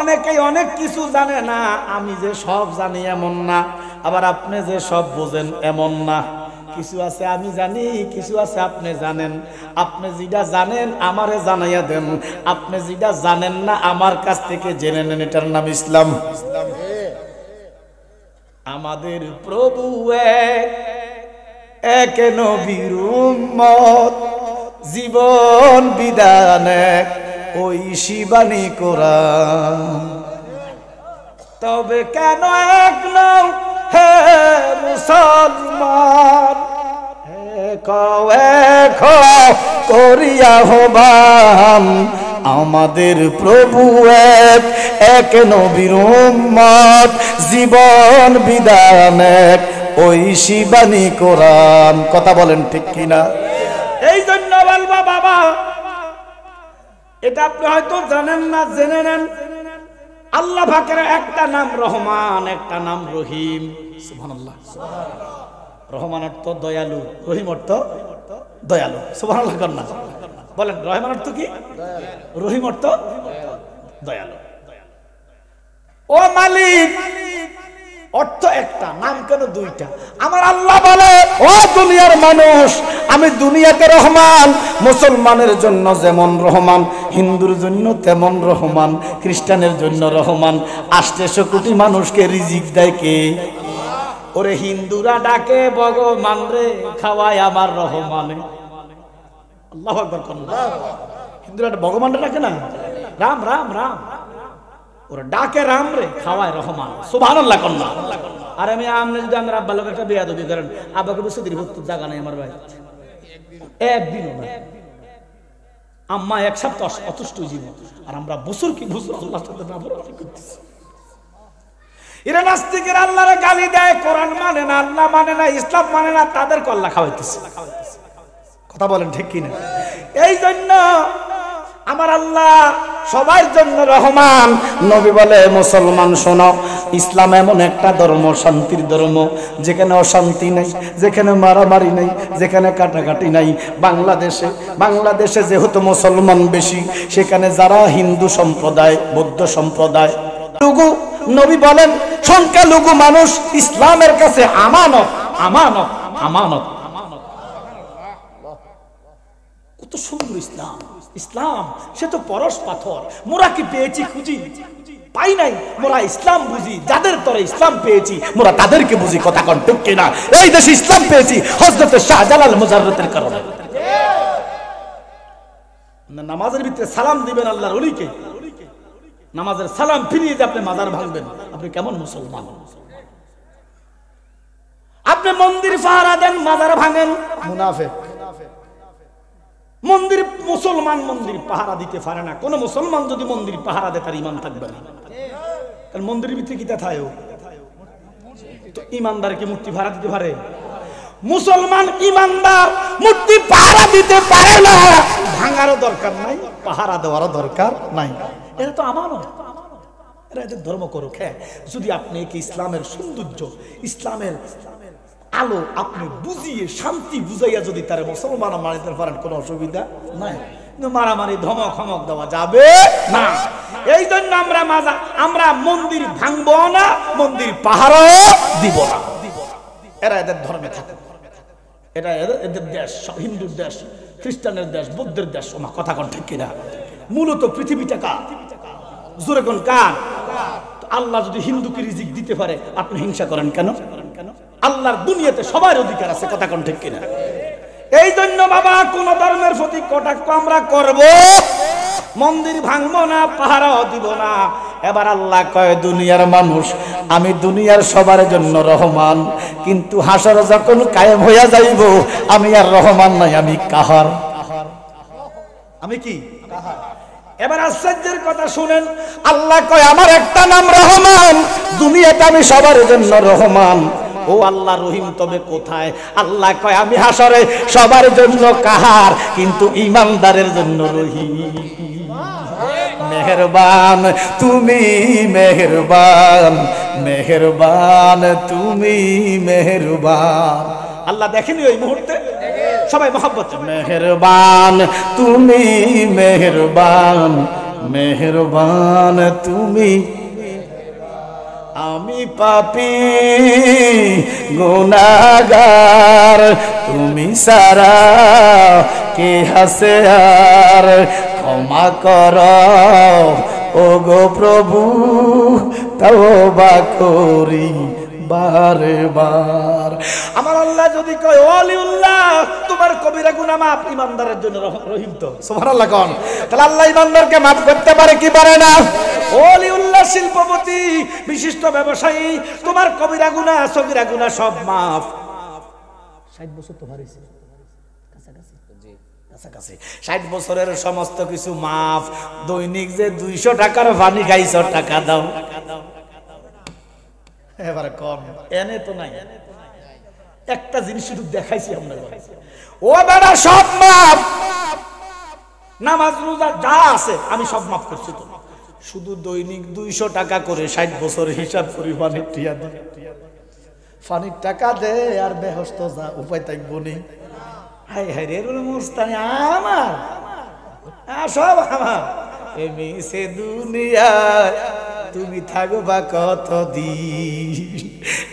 অনেকেই অনেক কিছু জানে না। আমি যে সব জানি এমন না, আবার আপনি যে সব বোঝেন এমন না। কিছু আছে আমি জানি, কিছু আছে আপনি জানেন। আপনি যেটা জানেন আমারে জানাইয়া দেন, আপনি যেটা জানেন না আমার কাছ থেকে জেনে নেন। এটার নাম ইসলাম। আমাদের প্রভু এক নবীর উম্মত, জীবন বিধান এক, ওই শিবানী কোরআন। তবে কেন এক নও হে মুসলমান, করিয়া হবান আমাদের প্রভু এক নবীর উম্মত, জীবন বিধান এক, ওই শিবানী কোরআন। কথা বলেন ঠিক কিনা? এই জন্য বলবা বাবা, এটা আপনি হয়তো জানেন না, জেনে নেন। আল্লাহ পাকের একটা নাম রহমান, একটা নাম রহিম, সুবহানাল্লাহ। রহমান অর্থ দয়ালু, রহিম অর্থ দয়ালু, সুবহানাল্লাহ। কন্যা বলেন রহমান অর্থ কি? রহিম অর্থ দয়ালু। ও মালিক অর্থ একটা, নাম কেন দুইটা? আমার আল্লাহ বলে ও দুনিয়ার মানুষ, আমি দুনিয়াতে রহমান, মুসলমানের জন্য যেমন রহমান, হিন্দুর জন্য তেমন রহমান, খ্রিস্টানের জন্য রহমান। 800 কোটি মানুষকে রিজিক দেয় কে? ওরে হিন্দুরা ডাকে ভগবান রে, খাওয়ায় আমার রহমানে। আল্লাহু আকবার। হিন্দুরা ভগবান ডাকে না, রাম রাম রাম, ওরা ডাকে রাম রে, খাওয়ায় রহমান, সুবহানাল্লাহ। কন্যা আর আমি আমনে যদি আমার আব্বা লোক একটা বেয়াদবি করেন, আব্বাকে বসে দিন ভক্ত জায়গা নাই আমার ভাই, একদিনও না। আম্মা 1 সপ্তাহ অতুষ্ট জীবন, আর আমরা বছর কি বছর আল্লাহর সাথে নাফরমানি করতেছি। এরা নাস্তিকের আল্লাহরে গালি দেয়, কোরআন মানে না, আল্লাহ মানে না, ইসলাম মানে না, তাদেরকে আল্লাহ খাওয়াইতেছে। কথা বলেন ঠিক কিনা? এই জন্য আমার আল্লাহ সবার জন্য রহমান। নবী বলে মুসলমান শোনো, ইসলাম এমন একটা ধর্ম, শান্তির ধর্ম, যেখানে অশান্তি নাই, যেখানে মারামারি নাই, যেখানে কাটাকাটি নাই। বাংলাদেশে যেহেতু মুসলমান বেশি, সেখানে যারা হিন্দু সম্প্রদায়, বৌদ্ধ সম্প্রদায়, নবী বলেন সংখ্যালঘু মানুষ ইসলামের কাছে আমানত, আমানত, আমানত। কত সুন্দর ইসলাম! ইসলাম সে তো পরশ পাথর। মোরা কি পেয়েছি খুঁজি, পাই নাই। মোরা ইসলাম বুঝি, যাদের তরে ইসলাম পেয়েছি মোরা তাদেরকে বুঝি। কথা কোন ঠিক কিনা? এই দেশে ইসলাম পেয়েছি হযরত শাহজালাল মুজাররদের কারণে। নামাজের ভিতরে সালাম দিবেন আল্লাহর ওলিকে, নামাজের সালাম ফিরিয়ে দিয়ে আপনি মাজার ভাঙবেন, আপনি কেমন মুসলমান? আপনি মন্দির পাহারা দেন, মাজার ভাঙেন, মুনাফিক। মন্দির, মুসলমান মন্দির পাহারা দিতে পারে না। কোন মুসলমান যদি মন্দির পাহারা দেয় তার ইমান থাকবে না। কারণ মন্দিরের ভিতরে কি থাকে? তো ইমানদার কি মূর্তি পাহারা দিতে পারে? মুসলমান ইমানদার মূর্তি পাহারা দিতে পারে না। ভাঙারও দরকার নাই, পাহারা দেওয়ারও দরকার নাই। এটা তো আমানত। এরা এদের ধর্ম করুক। হ্যাঁ, যদি আপনি কি ইসলামের সৌন্দর্য, ইসলামের আলো আপনি বুঝিয়ে শান্তি বুঝাইয়া যদি তার মুসলমান মানিতে পারেন, কোনো অসুবিধা নাই। মারামারি ধমক হমক দেওয়া যাবে না। এই জন্য আমরা মন্দির ভাঙবো না, মন্দির পাহারাও দিব না। এরা এদের ধর্মে থাকে, এটা এদের দেশ, হিন্দুর দেশ, খ্রিস্টানের দেশ, বৌদ্ধের দেশ। ওমা কথা কোন ঠিক কিনা? মূলত পৃথিবীটা কার? জোরে কোন কার? আল্লাহ যদি হিন্দুকে রিজিক দিতে পারে, আপনি হিংসা করেন কেন? আল্লাহর দুনিয়াতে সবার অধিকার আছে। কথা কোন ঠিক কিনা? এই জন্য বাবা, কোন ধর্মের প্রতি কটাক্ষ আমরা করব, মন্দির ভাঙবো না, পাহারাও দিব না। এবার আল্লাহ কয়, দুনিয়ার মানুষ, আমি দুনিয়ার সবার জন্য রহমান, কিন্তু হাসর যখন কায়েম হইয়া যাইব, আমি আর রহমান নাই, আমি কাহার। আমি কি? এবার আশ্চর্যের কথা শুনেন, আল্লাহ কয় আমার একটা নাম রহমান, দুনিয়াতে আমি সবার জন্য রহমান। ও আল্লাহ রহিম তবে কোথায়? আল্লাহ কয় আমি হাসরে সবার জন্য কাহার, কিন্তু ইমানদারের জন্য রহিম। মেহেরবান তুমি, মেহেরবান, মেহেরবান তুমি, মেহেরবান। আল্লাহ দেখেনি ওই মুহূর্তে? সবাই মহব্বত, মেহেরবান তুমি, মেহেরবান, মেহেরবান তুমি। আমি পাপী গুনাহগার, তুমি সারা কে হাসে আর, ক্ষমা কর ও গো প্রভু, তওবা করি বারে বার। আমার আল্লাহ যদি কয় ওয়ালিউল্লাহ তোমার কবিরা গুনাহ মাফ, ইমানদারের জন্য রহিম তো। সুবহানাল্লাহ কোন? তাহলে আল্লাহ ইমানদারকে মাফ করতে পারে কি পারে না? ওয়ালিউল্লাহ শিল্পপতি, বিশিষ্ট ব্যবসায়ী, তোমার কবিরা গুনাহ সগীরা গুনাহ সব মাফ। 60 বছর তো হারিয়েছে, কাছাকাছি 60 বছরের সমস্ত কিছু মাফ। দৈনিক যে 200 টাকার পানি খাইছো, টাকা দাও। এবারে কম এনে তো নাই, একটা জিনিস শুধু দেখাইছি আমরা, ও বেটা সব মাফ, নামাজ রোজা যা আছে আমি সব মাফ করছি। তো শুধু দৈনিক 200 টাকা করে 60 বছর হিসাব করি, পানির টিয়া দে, পানির টাকা দে আর বেহস্ত যা, উপায় থাকবো নি। হাই হাই রে মুস্তানি আমার, সব আমার। এমনি সে দুনিয়ায় তুমি থাকবা কতদিন,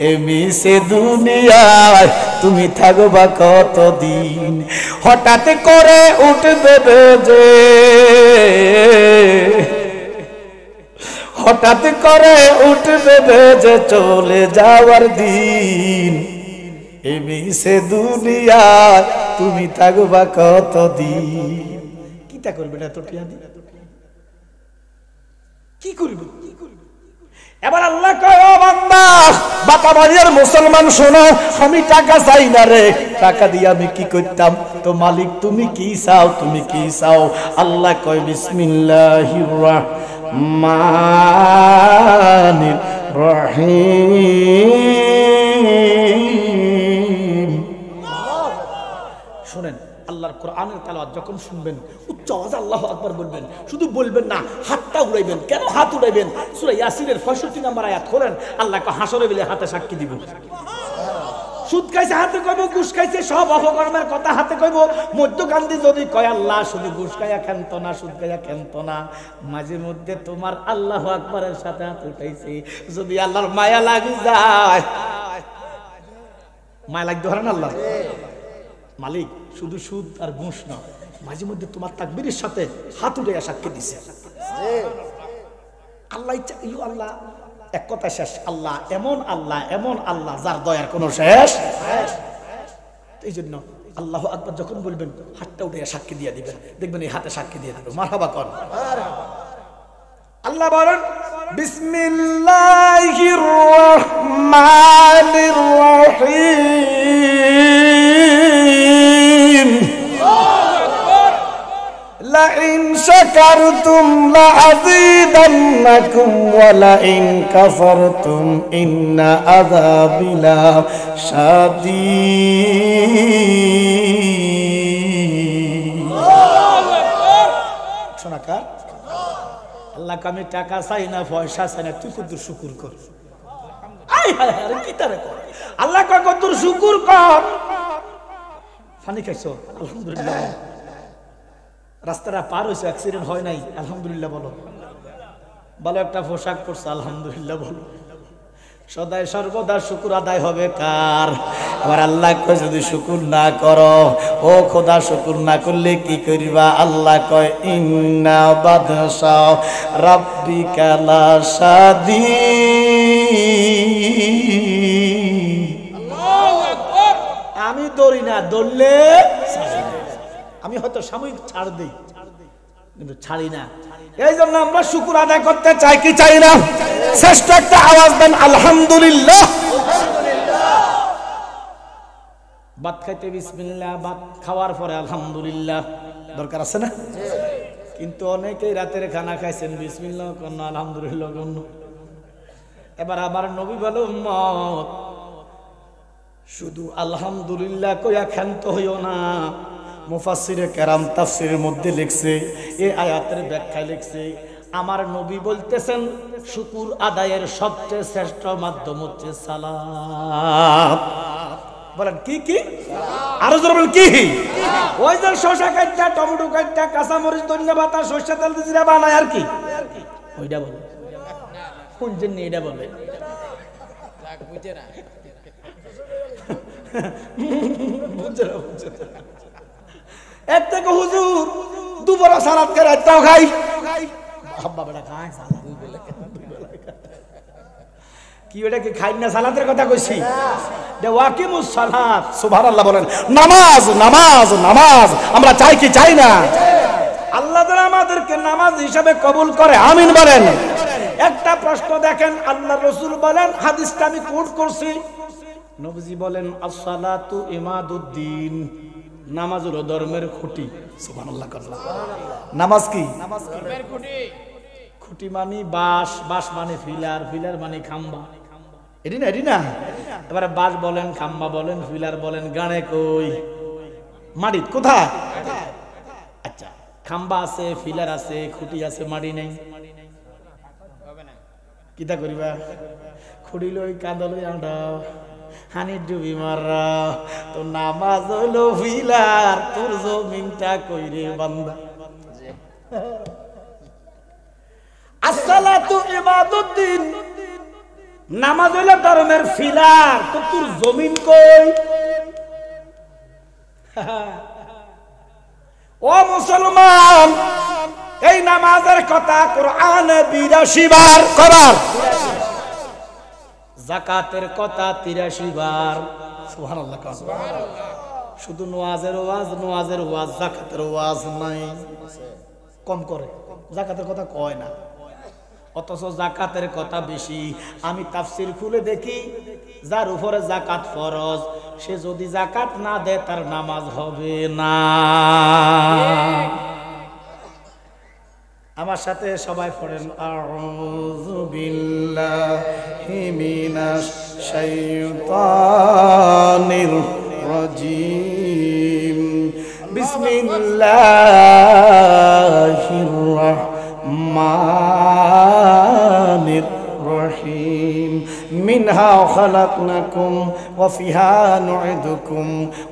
এমনি সে দুনিয়ায় তুমি থাকবা কতদিন। হঠাৎ করে উঠবে বেজে, হঠাৎ করে উঠবে বেজে চলে যাওয়ার দিন। এমনি সে দুনিয়ায় তুমি থাকবা কতদিন। কিটা করবে না তো টিয়া দিন, কি করবে? এবার আল্লাহ কয় ও বান্দা, বাতাবাড়ির মুসলমান শোনো, আমি টাকা চাই না রে, টাকা দিয়ে আমি কি করতাম? তো মালিক তুমি কি চাও, তুমি কি চাও? আল্লাহ কয় বিসমিল্লাহির রহমানির রহিম। শুনেন, আল্লাহর কোরআনের তেলাওয়াত যখন শুনবেন উচ্চ আওয়াজে আল্লাহু আকবার বলবেন, শুধু বলবেন না, হাতটা উড়াইবেন। কেন হাত উড়াইবেন? সূরা ইয়াসিনের 65 নম্বর আয়াত খোলেন, আল্লাহকে হাসরে বলে হাতে সাক্ষী দিব। সুদ খাইছে হাতে কইব, ঘুষ খাইছে, সব অপকর্মের কথা হাতে কইব। মধ্যকান্দি যদি কয় আল্লাহ শুধু ঘুষ খাইয়া খেন্ত না, সুদ খাইয়া খেন্ত না, মাঝে মধ্যে তোমার আল্লাহু আকবারের সাথে হাত উঠাইছে, যদি আল্লাহর মায়া লাগি যায়, মায়া লাগতে পারেন আল্লাহ মালিক, শুধু সুদ আর ঘুষ না, মাঝে মধ্যে তোমার তাকবীরের সাথে হাত উঠাইয়া সাক্ষী দিছে। আল্লাহ ইচ্ছা আল্লাহ এক কথা শেষ। আল্লাহ এমন আল্লাহ, এমন আল্লাহ যার দয়ার কোনো শেষ। এই জন্য আল্লাহু আকবার যখন বলবেন হাতটা উঠে সাক্ষী দিয়ে দিবেন, দেখবেন এই হাতে সাক্ষী দিয়ে দিবেন। মারহাবা কর। আল্লাহ বলেন বিসমিল্লাহির রহমানির রহিম লাইন শাকারতুম লাযীদান্নাকুম ওয়া লাইন কাফারতুম ইন্না আযাবি লাশাদীদ। শোনাকার আল্লাহকে আমি টাকা চাই না, পয়সা চাই না, তুই কত শুকর কর। আরে কি তারে কর, আল্লাহ কত শুকর কর। পানি খাইছো আলহামদুলিল্লাহ, রাস্তাটা পার হয়েছে, অ্যাক্সিডেন্ট হয় নাই আলহামদুলিল্লাহ বলো, ভালো একটা পোশাক পরছে আলহামদুলিল্লাহ বলো। সদাই সর্বদা শুকুর আদায় হবে কার? আবার আল্লাহ কয় যদি শুকুর না করো, ও খোদা শুকুর না করলে কি করিবা? আল্লাহ কয় ইন্না বাদশা রাব্বিকা লাশাদীদ। আল্লাহু আকবার। আমি দৌড়ি না, দৌড়লে আমি হয়তো সাময়িক ছাড় দিই, কিন্তু ছাড়ি না। এই জন্য আমরা শুকর আদায় করতে চাই কি চাই না? শ্রেষ্ঠ একটা আওয়াজ দেন আলহামদুলিল্লাহ। ভাত খাইতে বিসমিল্লাহ, ভাত খাওয়ার পরে আলহামদুলিল্লাহ দরকার আছে না? কিন্তু অনেকেই রাতের খানা খাইছেন বিসমিল্লাহ কোন আলহামদুলিল্লাহ কোন। এবার আমার নবী বলে উম্মত শুধু আলহামদুলিল্লাহ কইয়া ক্ষান্ত হইও না। মুফাসসিরে কেরাম তাফসীরের মধ্যে লিখছে, এই আয়াতের ব্যাখ্যায় লিখছে, আমার নবী বলতেছেন শুকুর আদায়ের সবচেয়ে শ্রেষ্ঠ মাধ্যম হচ্ছে সালাত। বলেন কি কি? আরো জোরে বলেন কি? ওই যে শসা কাটটা, টমেটো কাটটা, কাঁচা মরিচ, ধনিয়া পাতা, সরষের তেল দিয়ে জিরা বানায় আর কি, ওইটা বলে। কোন জন্য এটা বলে? বুঝে না, বুঝে না, বুঝে না। এর থেকে হুজুর দুপুরে সালাত করে রাতটাও খাই। আব্বা বেটা খায় সালাত, কি ওটা কি খাই না? সালাতের কথা কইছি। ওয়াকিমুস সালাত, সুবহানাল্লাহ বলেন। নামাজ নামাজ নামাজ আমরা চাই কি চাই না? আল্লাহ তাআলা আমাদেরকে নামাজ হিসাবে কবুল করে, আমিন বলেন। একটা প্রশ্ন দেখেন, আল্লাহ রাসূল বলেন, হাদিসটা আমি কোট করছি, নবীজি বলেন আসসালাতু ইমাদুদ্দিন, নামাজ হলো ধর্মের খুঁটি। সুবহানাল্লাহ। নামাজ কি? ধর্মের খুঁটি। খুঁটি মানে বাঁশ, বাঁশ মানে ফিলার, ফিলার মানে খাম্বা। এটি না, এটি না। এবারে বাঁশ বলেন, খাম্বা বলেন, ফিলার বলেন, গানে কই? মাটিত। কোথায়? আচ্ছা, খাম্বা আছে, ফিলার আছে, খুঁটি আছে, মাটি নেই, কিতা করিবা? খুঁটি লই কাঁদা লই আন্ডা হানি ডুবি মারা, তো নামাজ হইলো ফিলার, তোর জমিনটা কইরে বান্দা। আসসালাতু ইবাদুদ্দিন, নামাজ হইলো ধর্মের ফিলার, তো তোর জমিন কই? ও মুসলমান, এই নামাজের কথা কোরআনে 82 বার করার, যাকাতের কথা 83 বার। সুবহানাল্লাহ। শুধু নওয়াজের ওয়াজ, নওয়াজের ওয়াজ, যাকাতের ওয়াজ নাই, কম করে, যাকাতের কথা কয় না, অথচ যাকাতের কথা বেশি। আমি তাফসীর খুলে দেখি, যার উপরে যাকাত ফরজ, সে যদি যাকাত না দেয় তার নামাজ হবে না। আমার সাথে সবাই পড়েন, আউযু বিল্লাহি মিনাশ শাইতানির রাজিম, বিসমিল্লাহ। বিসমিল্লাহির রহমানির রহিম মিনহা খালাকনাকুম ওয়া ফিহা নুইদুকুম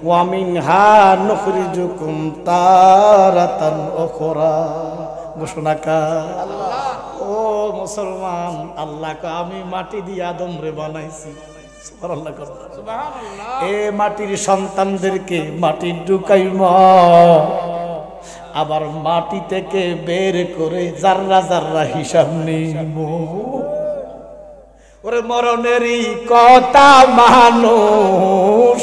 ওয়া মিনহা নুখরিজুকুম তারাতান উখরা। ঘোষণাকার ও মুসলমান, আল্লাহকে আমি মাটি দিয়ে আদম রে বানাইছি। সুবহানাল্লাহ সুবহানাল্লাহ। এ মাটির সন্তানদেরকে মাটি ঢুকাইম, আবার মাটি থেকে বের করে জাররা জাররা হিসাব নিব। ওরে মরণেরই কথা মানুষ,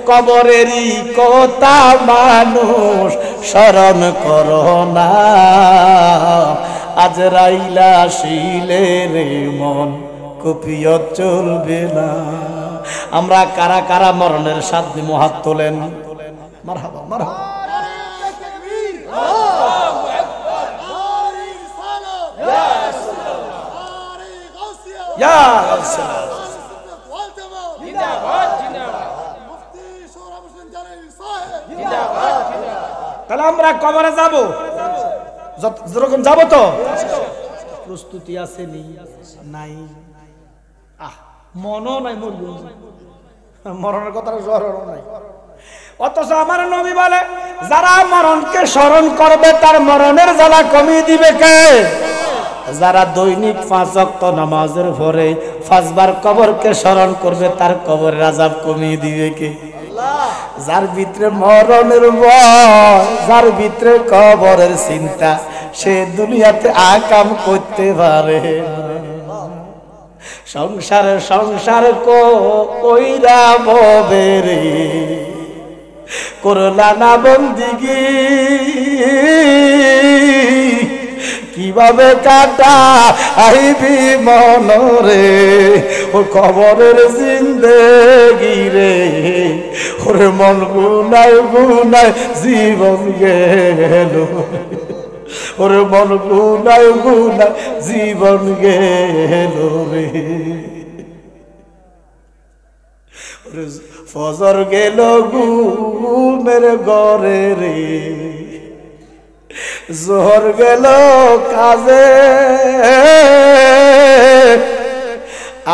কবরেরই কথা মানুষ, স্মরণ করো না আজরাইলা শিলে রে মন কপিও চলবে না। আমরা কারা কারা মরণের স্বাদ নিব? হাত তোলেন। মারহাবা মারহাবা। তাহলে আমরা কবরে যাব, যখন যাব তো প্রস্তুতি আছে নাই? মনও নাই, মরণের কথা স্মরণও নাই। অথচ আমার নবী বলে যারা মরণকে স্মরণ করবে তার মরণের জ্বালা কমিয়ে দিবে কে? যারা দৈনিক 5 ওয়াক্ত নামাজের পরে 5 বার কবরকে স্মরণ করবে তার কবরের আযাব কমিয়ে দিবে কে? যার ভিতরে মরণের ভয়, যার ভিতরে কবরের চিন্তা, সে দুনিয়াতে আকাম করতে পারে। সংসার কইরা ববেরে করলা না বন্দিগি, কিভাবে কাটা আইবি মনরে ও কবরের জিন্দেগি রে। ওরে মন গুনায় গুনায় জীবন গেল, ওরে মন গুনায় গুনায় জীবন গেল রে। ফজর গেল ঘুমের ঘরে রে, জোহর গেল কাজে,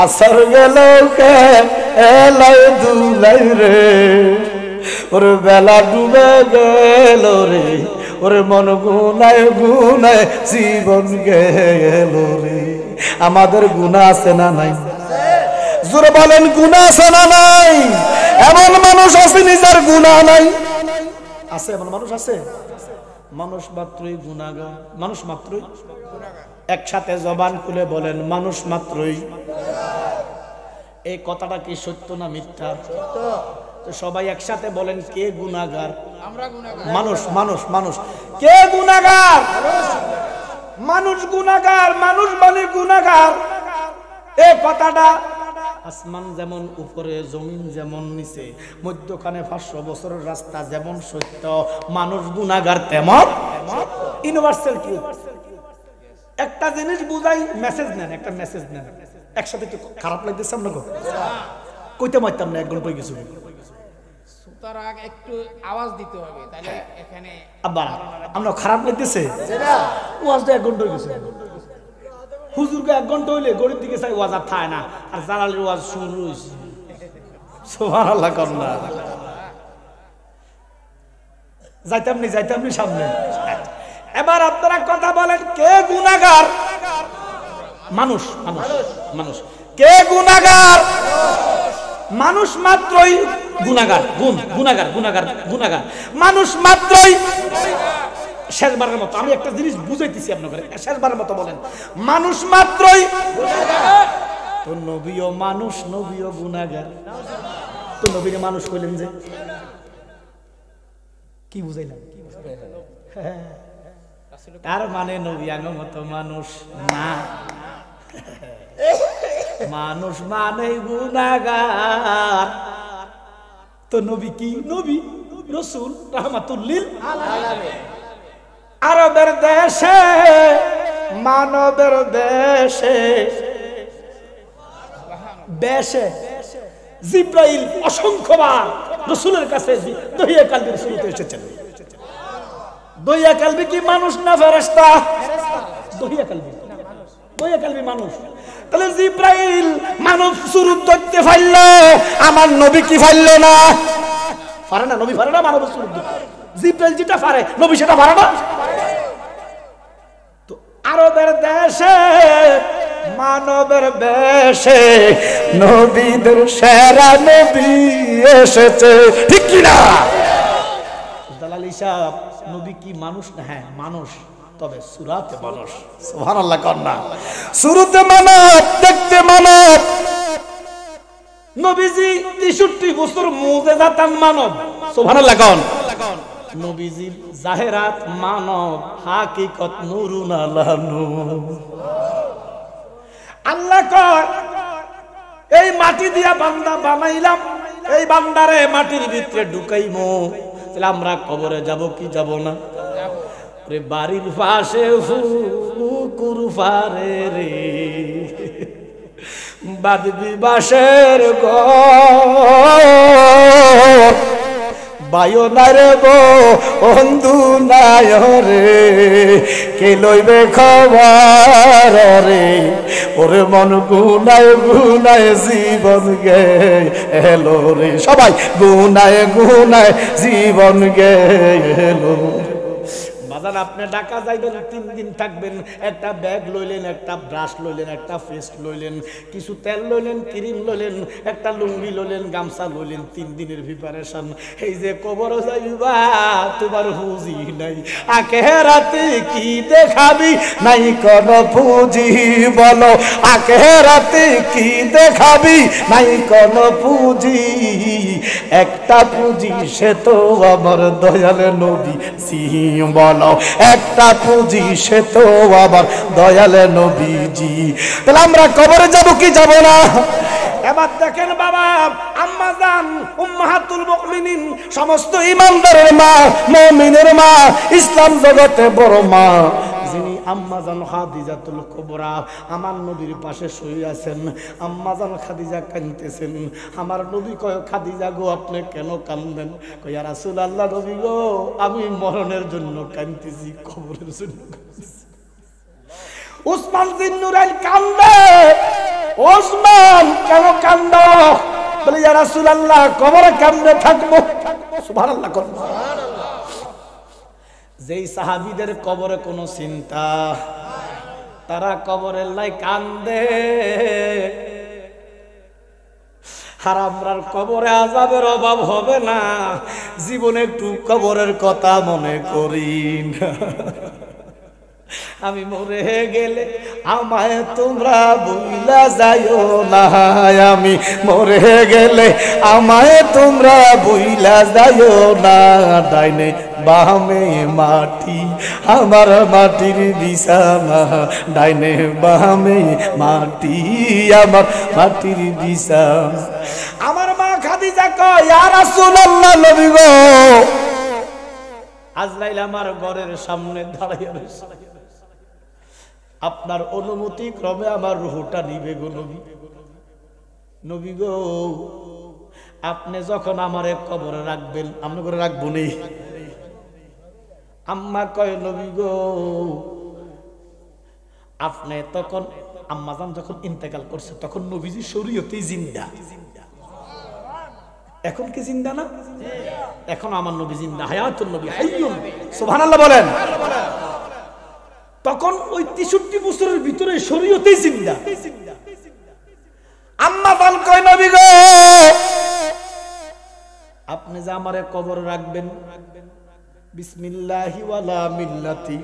আসর গেল এলাই দুলাই রে। ওরে বেলা ডুবে গেল রে, ওরে মন গুনায় গুনায় জীবন গেল রে। আমাদের গুনাহ আছে না নাই? জোরে বলেন, গুনাহ আছে না নাই? এমন মানুষ আছে নিজের গুনাহ নাই? আছে, এমন মানুষ আছে? মানুষ মাত্রই গুনাহগার, মানুষ মাত্রই। একসাথে জবান খুলে বলেন, মানুষ মাত্রই। এই কথাটা কি সত্য না মিথ্যা? তো সবাই একসাথে বলেন, কে গুনাহগার? আমরা গুনাহগার। মানুষ মানুষ মানুষ। কে গুনাহগার? মানুষ গুনাহগার। মানুষ মানে গুনাহগার। এই কথাটা আসমান যেমন উপরে, জমিন যেমন নিচে, মধ্যখানে 500 বছরের রাস্তা যেমন সত্য, মানুষ গুনাহগার তেমন ইউনিভার্সাল ট্রুথ। একটা জিনিস বুঝাই, মেসেজ নেন, একটা মেসেজ নেন একসাথে। একটু খারাপ লাগতেছে আপনাকে? কইতে মারতাম না, 1 ঘন্টা হয়ে গেছে। তার আগে একটু আওয়াজ দিতে হবে, তাহলে এখানে আবার আমরা খারাপ লাগতেছে। ওয়াজটা 1 ঘন্টা হয়ে গেছে। হুজুরকে 1 ঘন্টা হইলে গরিব দিকে চাই, ওয়াজ আর থায় না, আর জালালের ওয়াজ শুরু হয়েছে। সুবহানাল্লাহ করনা। যাইতাম নি সামনে। এবার আপনারা কথা বলেন, কে গুনাহগার? মানুষ মানুষ মানুষ। কে গুনাহগার? মানুষ মাত্রই গুনাহগার। গুনাহগার গুনাহগার গুনাহগার মানুষ মাত্রই। শেষবারের মতো আমি একটা জিনিস বুঝাইতেছি আপনাদের, শেষবারের মতো বলেন, মানুষ মাত্রই গুনাহগার। তো নবীও মানুষ, নবীও গুনাহগার। তো নবীরে মানুষ কইলেন যে, কি বুঝাইলাম? তার মানে নবী আগের মতো মানুষ না। মানুষ মানে গুনাহগার। তো নবী কি? নবী রাসূল রাহমাতুল লিল আলামিন। আরবের দেশে, মানবের দেশে, বেশে জিব্রাইল অসংখ্যবার রাসূলের কাছে দহিয়া কালবির শুরুতে এসেছেন। দহিয়া কালবি কি মানুষ না ফেরেশতা? দহিয়া কালবি, দহিয়া কালবি মানুষ। তাহলে জিব্রাইল মানব সুরূপ ধরতে পারল, আমার নবী কি পারল না? পারে না, নবী পারে না মানব সুরূপ ধরতে। জিব্রাইল যেটা পারে নবী সেটা পারে না। তো আরবের দেশে মানবের বেশে নবীদের সেরা নবী এসেছে, ঠিক কি না? দালাল হিসাব নবী কি মানুষ না? হ্যাঁ মানুষ, তবে সুরাতে মানুষ। সুবহানাল্লাহ কন্যা, সুরতে মানব, দেখতে মানব। নবীজি 63 বছর মুজিজাতান মানব। সুবহানাল্লাহ কোন? নবীজির জাহেরাত মানব, হাকিকত নূরুন আলা নূর। আল্লাহ কয় এই মাটি দিয়া বান্দা বানাইলাম, এই বান্দারে মাটির ভিতরে ঢুকাইমু, তাহলে আমরা কবরে যাব কি যাব না? রে বাড়ির পাশে পুকুর পারে রে বাদবি বাসের ঘর, বায়ো না রে বন্ধু নাই রে, কে লইবে খবর রে, ওরে মন গুনায় গুনায় জীবন গেলো রে, সবাই গুনায় গুনায় জীবন গেলো। বাজান আপনি ঢাকা যাইবেন, 3 দিন থাকবেন, একটা ব্যাগ লইলেন, একটা ব্রাশ লইলেন, একটা পেস্ট লইলেন, কিছু তেল লইলেন, ক্রিম লইলেন, একটা লুঙ্গি লইলেন, গামছা লইলেন, 3 দিনের প্রিপারেশন। এই যে কবর যাইবা তোমার পুঁজি নাই, আখেরাতে কি দেখাবি নাই কোন পুঁজি, বলো আখেরাতে কি দেখাবি নাই কোন পুঁজি, একটা পুঁজি সে তো আমার দয়াল নবী সিং, বলো একটা পুঁজি সে তো আবার দয়াল নবীজি। তাহলে আমরা কবরে যাব কি যাব না? এবার দেখেন বাবা, আম্মা জান উম্মাহাতুল মুমিনিন, সমস্ত ঈমানদারের মা, মুমিনের মা, ইসলাম জগতে বড় মা, যিনি আম্মা জান খাদিজাতুল কুবরা, আমার নবীর পাশে শুয়ে আছেন। আম্মা জান খাদিজা কাঁদতেছেন। আমার নবী কয়, খাদিজা গো আপনি কেন কাঁদেন? কয় ইয়া রাসূলুল্লাহ, নবী গো আমি মরণের জন্য কাঁদতেছি, কবরের জন্য কাঁদতেছি। উসমান জিন্নুরাইন কান্দে, ওসমান কেন কান্দো? বলে ইয়া রাসূলুল্লাহ কবরে কেমনে থাকবো? সুবহানাল্লাহ কোন? যেই সাহাবীদের কবরে কোনো চিন্তা, তারা কবরের লাই কান্দে। আর আমরার কবরে আযাবের অভাব হবে না, জীবনে একটু কবরের কথা মনে করি না। আমি মরে গেলে আমায় তোমরা ভুইলা যাইও না, আমি মরে গেলে আমায় তোমরা ভুইলা যাইও না। ডাইনে বামে মাটি আমার মাটির বিছানা, ডাইনে বামে মাটি আমার মাটির বিছানা। আমার মা খাদিজা কয়, ইয়া রাসূলুল্লাহ, নবী গো আজরাইল আমার ঘরের সামনে দাঁড়াইয়া রয়েছে, আপনার অনুমতি ক্রমে আমার রূহটা নিবে গো নবী। নবী গো আপনি যখন আমারে কবরে রাখবেন, আমি করে রাখবো নি? আম্মা কয়, নবী গো আপনি তখন, আম্মা জান যখন ইন্তেকাল করছে তখন নবীজি শরীয়তেই জিন্দা। এখন কি জিন্দা না? এখন আমার নবী জিন্দা, হায়াতুন নবী হাইয়ুন। সুবহানাল্লাহ বলেন। তখন ওই 63 বছরের ভিতরে শরীয়তেই জিন্দা। আম্মা জান কয়, নবী গো আপনি যে আমারে কবর রাখবেন, বিসমিল্লাহি ওয়ালা মিল্লাতি,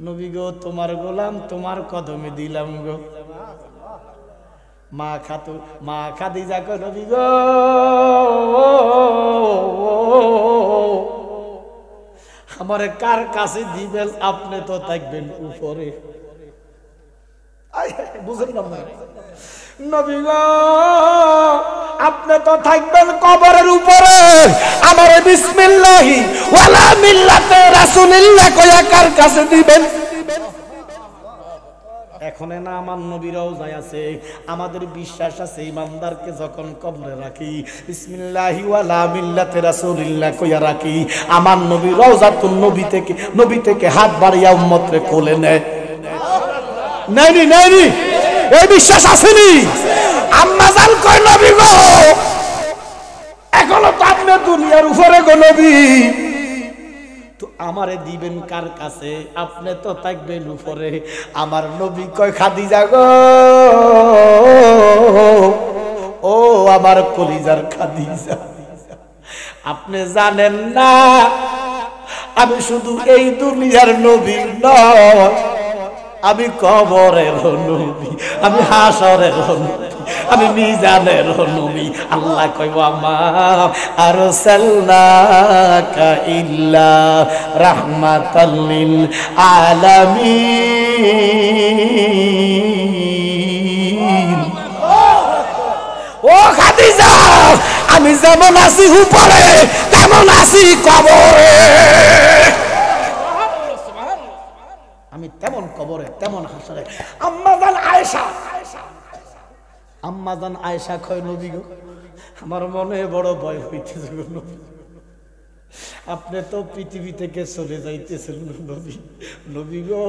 নবী গো তোমার গোলাম, তোমার কদমে দিলাম গো। মা খাদিজা কয়, নবী গো আমারে কার কাছে দিবেন? আপনি তো থাকবেন উপরে। বুঝেন না নবী গো আপনি তো থাকবেন কবরের উপরে, আমারে বিসমিল্লাহি ওয়ালা মিল্লাতে রাসূলিল্লাহ কয়া কার কাছে দিবেন? এখন না আমার নবীরাও যায় আছে, আমাদের বিশ্বাস আছে ইমানদারকে যখন কবরে রাখি বিসমিল্লাহি ওয়ালা মিল্লাতে রাসূলিল্লাহ কইয়া রাখি, আমার নবী রওজাতুন নবী থেকে হাত বাড়িয়া উম্মতরে কোলে নেয়। নেয়নি নেয়নি? এই বিশ্বাস আসেনি? আম্মা জান কয় নবী গো এখনো তো আপনি দুনিয়ার উপরে গো নবী, তো আমারে দিবেন কার কাছে? আপনি তো থাকবেন উপরে। আমার নবী কয় খাদিজা গো, ও আমার কলিজার খাদিজা, আপনি জানেন না আমি শুধু এই দুনিয়ার নবী নয়, আমি কবরের নবী, আমি হাসরের নবী, আমি মিজানের নবী। আল্লাহ কইব মা আরসালনাকা ইল্লা রাহমাতাল লিল আলামিন। ও খাদিজা, আমি যেমন আছি উপরে তেমন আছি কবরে, আমি তেমন কবরে তেমন হাসরে। আম্মাজান আয়েশা কয় নবী গো আমার মনে বড় ভয় হইতেছে গো নবী, আপনি তো পৃথিবী থেকে চলে যাইতেছেন নবী গো,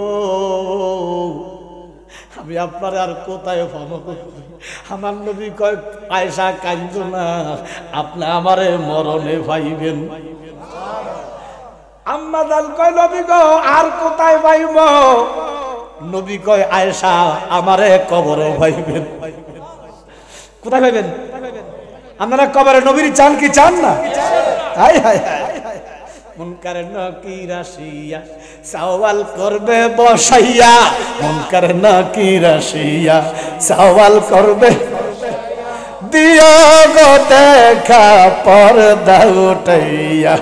আমি আপনার আর কোথায় পাবো? আমার নবী কয় আয়েশা কাঁদো না, আপনি আমারে মরণে পাইবেন। আম্মা জান কয় নবী গো আর কোথায় পাইব? নবী কয় আয়েশা আমারে কবরে পাইবেন। কোথায় পাইবেন? আপনারা কবরে নবীর চান কি চান না? হায় হায় হায়, মুনকার নাকির আসিয়া সওয়াল করবে বসাইয়া, মুনকার নাকির আসিয়া সওয়াল করবে, দিও গো দেখা পর্দা উঠাইয়া,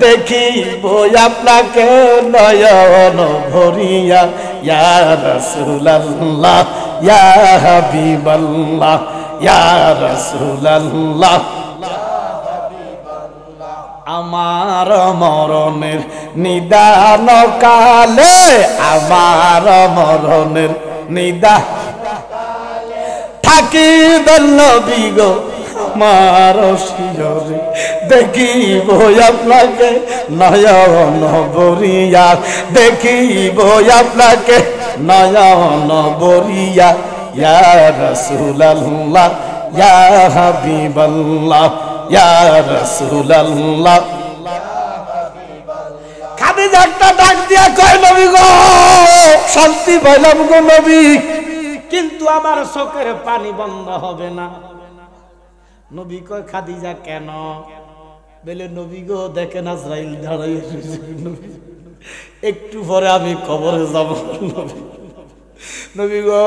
দেখিব আপনাকে নয়ন ভরিয়া, ইয়া রাসূলুল্লাহ ইয়া হাবিবাল্লাহ ইয়া রাসূলুল্লাহ। আমার মরণের নিদান কালে, আমার মরণের নিদান থাকিবেন নবী গো আমার শিয়রে, দেখিব আপনাকে নয়ন ভরিয়া, দেখিব আপনাকে নয়ন ভরিয়া, ইয়া রাসূলুল্লাহ ইয়া হাবিবাল্লাহ ইয়া রাসূলুল্লাহ। খাদিজা একটা ডাক দিয়া কয় নবী গো শান্তি পাইলাম গো নবী, কিন্তু আমার চোখের পানি বন্ধ হবে না। নবী কয় খাদিজা কেন? বলে নবী গো দেখেন আজরাইল দাঁড়াই, একটু পরে আমি কবরে যাব। নবী গো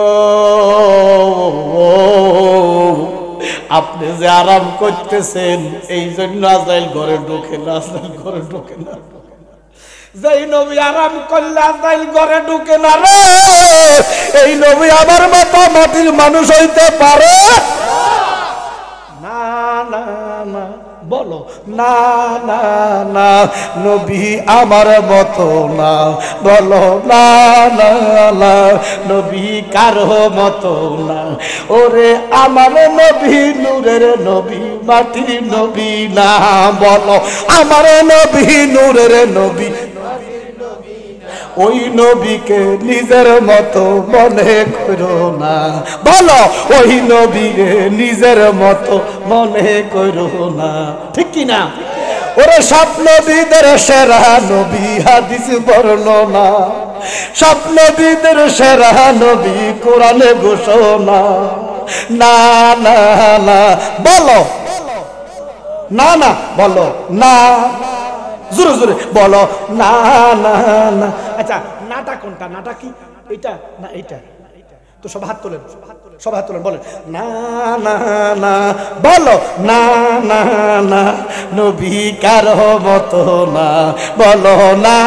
আপনি যে আরাম করতেছেন এই জন্য আজরাইল ঘরে ঢোকে না, আজরাইল ঘরে ঢোকে না। যেই নবী আরাম করলে আজরাইল ঘরে ঢুকে না রে, এই নবী আমার মতো মাটির মানুষ হইতে পারে না? না না বলো না না না, নবী আমার মতো না, বলো না না না, নবী কারো মতো না। ওরে আমার নবী নূরের নবী, মাটির নবী না, বলো আমার নবী নূরের নবী, ওই নবীকে নিজের মতো মনে করো না, বলো ওই নবীকে নিজের মতো মনে করো না, ঠিক কি না? ওরে সব নবীদের সেরা নবী হাদিস বর্ণনা, সব নবীদের সেরা নবী কোরআনে ঘোষণা। না না না বলো না না, বলো না, জোরে জোরে বলো না না না। আচ্ছা নাটা কোনটা? নাটা কি এইটা না এইটা? তো সব হাত তোলেন, সব হাত তোলেন, বলেন না না না, বলো না না না, নবী কারো মতো না, বলো না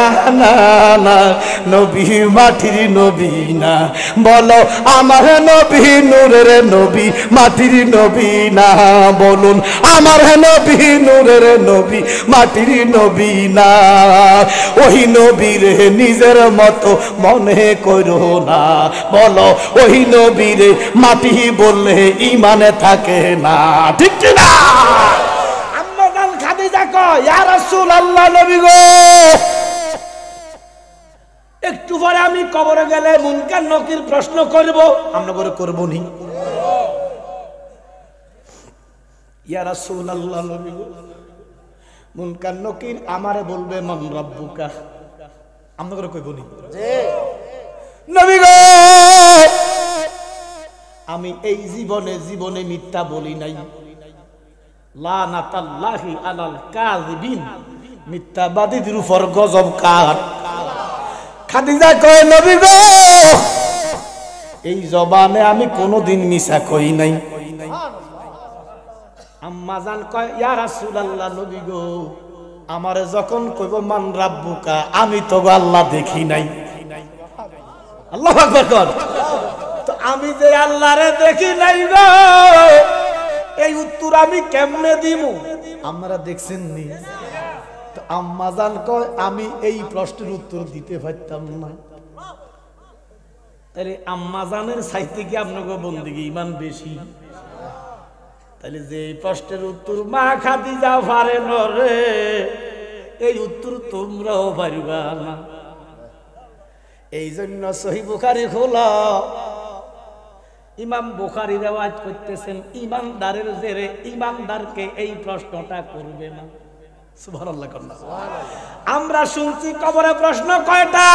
না না, নবী মাটির নবী না, বলো আমার নবী নূরের নবী মাটির নবী না, বলুন আমার নবী নূরের নবী মাটির নবী না। ওই নবীরে নিজের মতো মনে করো না, বলো ওই নবীরে মাটি বললে ইমানে থাকে না, ঠিক না? আম্মা জান খাদিজা কয় ইয়া রাসূলুল্লাহ, নবী গো একটু পরে আমি কবরে গেলে মুনকার নকির প্রশ্ন করব, আমরা করে করব নি? ইয়া রাসূলুল্লাহ, নবী গো মুনকার নকির আমারে বলবে মান রাব্বুকা, আমরা করে কইব নি? জি নবী গো আমি এই জীবনে মিথ্যা বলি নাই, লানাতাল্লাহি আলাল কাযিবিন, মিথ্যাবাদীদের উপর গজব কাট। খাদিজা কয় নবী গো এই জবানে আমি কোনোদিন মিছা কই নাই। আম্মা জান কয় ইয়া রাসূলুল্লাহ, নবী গো আমারে যখন কইব মান রাব্বুকা, আমি তো আল্লাহ দেখি নাই। আল্লাহু আকবার কর। তো আমি যে আল্লাহরে দেখি নাই গো, এই উত্তর আমি কেমনে দিমু? আমরা দেখছেন নি? তো আম্মা জান কয় আমি এই প্রশ্নের উত্তর দিতে পারতাম না। তাহলে আম্মা জানের চাইতে কি আপনাকে বন্দিগি ইমান বেশি? তাহলে যে প্রশ্নের উত্তর মা খাদিজা পারে না রে, এই উত্তর তোমরাও পারবা না। এই জন্য সহিহ বুখারী খোলা, ইমাম বুখারী রিওয়ায়াত করতেছেন ইমানদারের জেরে ইমানদারকে এই প্রশ্নটা করবে না। সুবহানাল্লাহ। আমরা শুনছি কবরে প্রশ্ন কয়টা?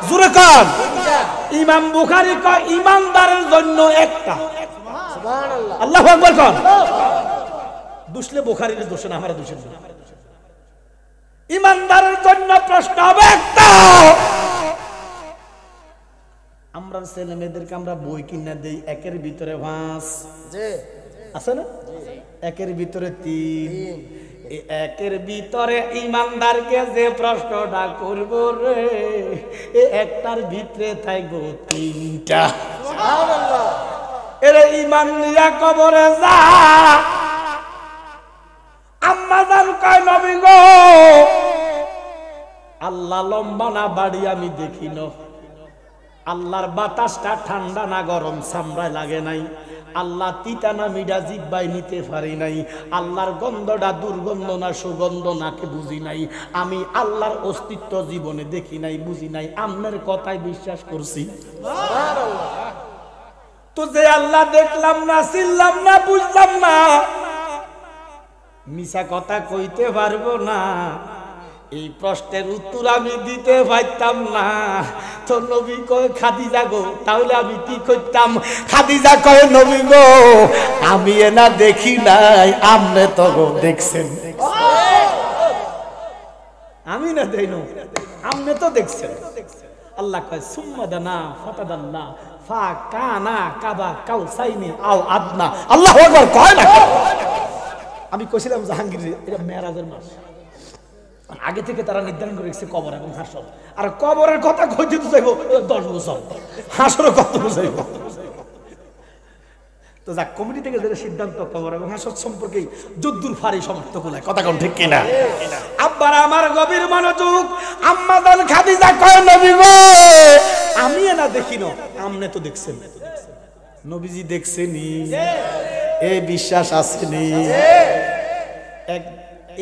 জোরে কর। ইমাম বুখারী কয় ইমানদারের জন্য একটা। সুবহানাল্লাহ, আল্লাহু আকবার কর। দুসলে বুখারীর দোষ না, আমরা দোষের না। ইমানদারের জন্য প্রশ্ন হবে একটা। আমরা ছেলে মেয়েদেরকে আমরা বই কিনা দেই, একের ভিতরে 5 আছে না, একের ভিতরে 3, একের ভিতরে ইমানদারকে যে প্রশ্নটা করব রে, এই একটার ভিতরে থাকবো 3টা। সুবহানাল্লাহ। এরে ঈমান নিয়া কবরে যা। আম্মা জান কয় নবী গো আল্লাহ লম্বা না বাড়ি আমি দেখি না, আল্লাহর বাতাসটা ঠান্ডা না গরম চামড়ায় লাগে নাই, আল্লাহ তিতা না মিডা জিহ্বায় নিতে পারি নাই, আল্লাহর গন্ধটা দুর্গন্ধ না সুগন্ধ নাকে বুঝি নাই, আমি আল্লাহর অস্তিত্ব জীবনে দেখি নাই, বুঝি নাই, আপনার কথায় বিশ্বাস করছি। তো যে আল্লাহ দেখলাম না, চিনলাম না, বুঝলাম না, মিছা কথা কইতে পারবো না, এই প্রশ্নের উত্তর আমি দিতে পারতাম না। তো নবী কয় খাদিজা গো তাহলে আমি কি করতাম? খাদিজা কয় নবী গো আমি না দেখি নাই, আপনি তো গো দেখছেন। আমি না দেইনো, আপনি তো দেখছেন। আল্লাহ কয় সুম্মা দানা ফাতাদাল্লাহ ফা কানা কাবা কাউসাইনি আও আদনা। আল্লাহু আকবার কয় না? আমি কইছিলাম জাহাঙ্গীর এটা মেরাজের মাস, আগে থেকে তারা নির্ধারণ করে রেখেছে কবর এবং হাসর। আর কবরের কথা কইতে তো যাইব 10 বছর, হাসরের কত যাইব? তো যাক কমিটি থেকে যে সিদ্ধান্ত কবর এবং হাসর সম্পর্কে যদ্দুর ফারি সমাপ্ত করলে কথা কোন ঠিক কিনা? আব্বার আমার গভীর মনোযোগ। আম্মা জান খাদিজা কয় নবী গো আমি না দেখিনো, আপনি তো দেখছেন। নবীজি দেখছেনি, এই বিশ্বাস আসেনি। এক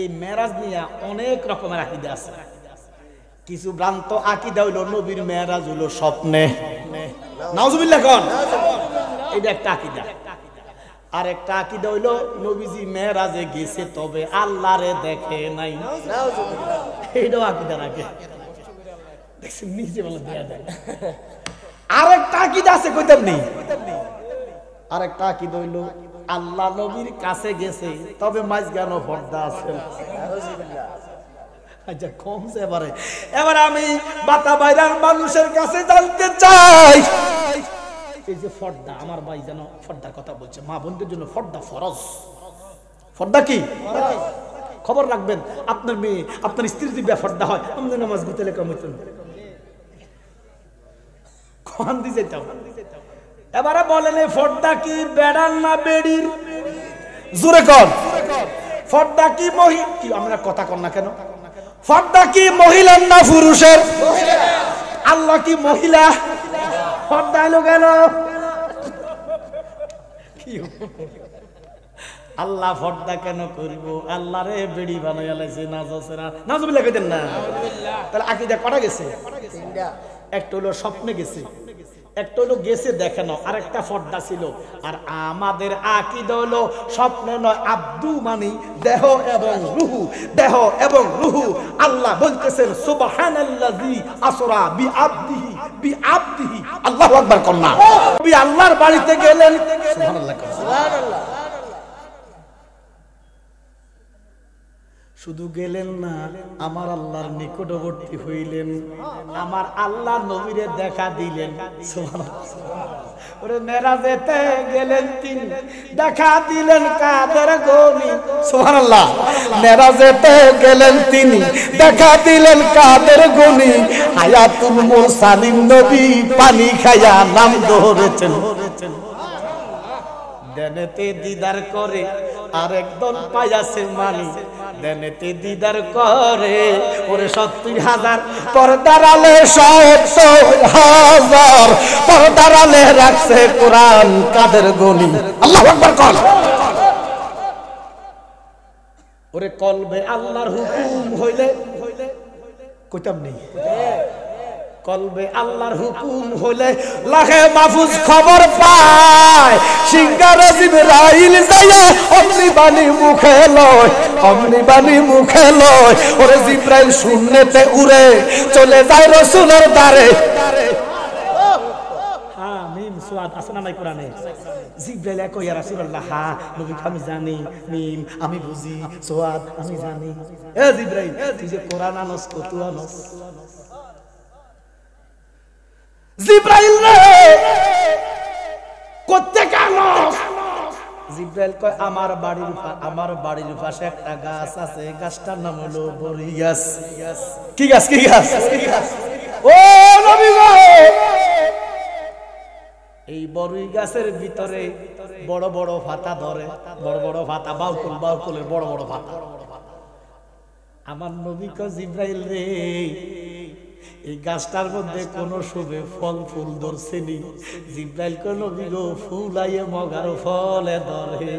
এই মেরাজ নিয়ে অনেক রকমের আকীদা আছে। কিছু ভ্রান্ত আকীদা হইল নবীর মেরাজ হইল স্বপ্নে, নাউজুবিল্লাহ কোন, এটা একটা আকীদা। আর একটা আকীদা হইল নবীজি মেরাজে গেছে তবে আল্লাহরে দেখে নাই, নাউজুবিল্লাহ, এইটাও আকীদা রাখে। দেখছেন নিজে বলে দেয়া যায়। আরেকটা আকীদা আছে কইতাম নেই, আরেকটা আকীদা হইল আল্লাহ নবীর কাছে গেছে তবে মাঝখানে পর্দা আছে। আচ্ছা কমছে এবারে। এবার আমি বাতা বাইরার মানুষের কাছে জানতে চাই, এই যে পর্দা, আমার ভাই যেন পর্দার কথা বলছে, মা বোনদের জন্য পর্দা ফরজ। পর্দা কি? খবর রাখবেন আপনার মেয়ে আপনার স্ত্রী যদি বেফর্দা হয় আমাদের নামাজ গুতেলে কম হইত না কোন দি যেতাম এবারে বলেন এই ফর্দা কি বেড়ার না বেড়ির জোরে কর ফর্দা কি কি আমরা কথা কর না কেন ফর্দা কি মহিলার না পুরুষের আল্লাহ কি মহিলা ফর্দা এলো কেন আল্লাহ ফর্দা কেন করব আল্লাহ রে বেড়ি বানাইয়া লাইছে নাজসেরা নাজবিল্লাহ কইতেন না তাহলে আকীদা কটা গেছে একটা হলো স্বপ্নে গেছে একটা হলো গেছে দেখানো আরেকটা ফর্দা ছিল আর আমাদের আকীদা হলো স্বপ্নে নয় আব্দু মানে দেহ এবং রূহ দেহ এবং রূহ আল্লাহ বলতেছেন সুবহানাল্লাযী আসরা বিআবদিহি আল্লাহু আকবার কন্না নবী আল্লাহর বাড়িতে গেলেন সুবহানাল্লাহ সুবহানাল্লাহ শুধু গেলেন না আমার আল্লাহর নিকটবর্তী হইলেন আমার আল্লাহ নবীরে দেখা দিলেন সুবহানাল্লাহ ওরে মেরাজেতে গেলেন তিনি দেখা দিলেন কাদের গনি সুবহানাল্লাহ মেরাজেতে গেলেন তিনি দেখা দিলেন কাদের গনি হায়াতুল মুরসালিন নবী পানি খায়া নাম ধরেছেন দেনেতে দিদার করে আর একদল পায়াছে মানি দেনেতে দিদার করে ওরে ৭০,০০০ পর্দার আলে ৭০,০০০ পর্দার আলে রাখছে কোরআন কাদের গনি আল্লাহু আকবার কর ওরে কলবে আল্লাহর হুকুম হইলে কইতাম নেই কলবে আল্লাহর হুকুম হইলে লাহে মাহফুজ খবর পায় সিংহারে জিবরাইল যায়া অমনি বাণী মুখে লয় ওরে জিবরাইল শূন্যতে উড়ে চলে যায় রাসূলের দ্বারে হ্যাঁ মিম সুয়াদ আছে না নাই কোরআনে জিবরাইল কয় ইয়া রাসূলুল্লাহ হ্যাঁ নবী আমি জানি মিম আমি বুঝি সুয়াদ আমি জানি এ জিবরাইল তুই যে কোরআন আনস কত আনস জিবরাইল রে কোত্তে কানস জিবরাইল কয় আমার বাড়ির পাশে একটা গাছ আছে গাছটার নাম হলো বড়ই গাছ কি গাছ ও নবী গো এই বড়ই গাছের ভিতরে বড় বড় পাতা ধরে বড় বড় পাতা বাউকুলের বড় বড় পাতা আমার নবী কয় জিবরাইল রে এই গাছটার মধ্যে কোন শুভে ফল ফুল ধরছেনি জিবরাইল কয় নবী গো ফুল আইয়ে মগার ফলে ধরে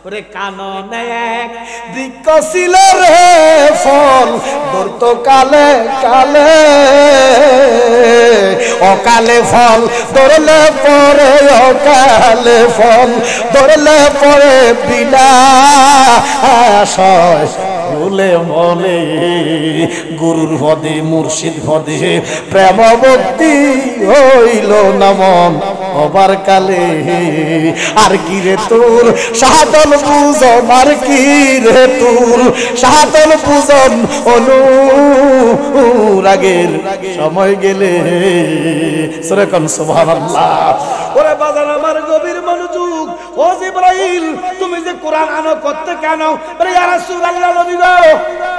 ওরে কাননে এক বৃক্ষ ছিল রে ফল ধরতো কালে অকালে ফল ধরলে পরে অকালে ফল ধরলে পরে বিনাশয় বলে মলে গুরুর পদে মুর্শিদ পদে প্রেমবতী হইল না মন অবার কালে আর কি রে তোর সাহাতল পূজন আর কি রে তোর সাহাতল পূজন অনুরাগের সময় গেলে সেরকম সুবহানাল্লাহ ওরে বাজার আমার গভীর মনোযোগ ও জিবরাইল তুমি যে কোরআন আনো করতে কেন আরে ইয়া রাসূলুল্লাহ নবী গো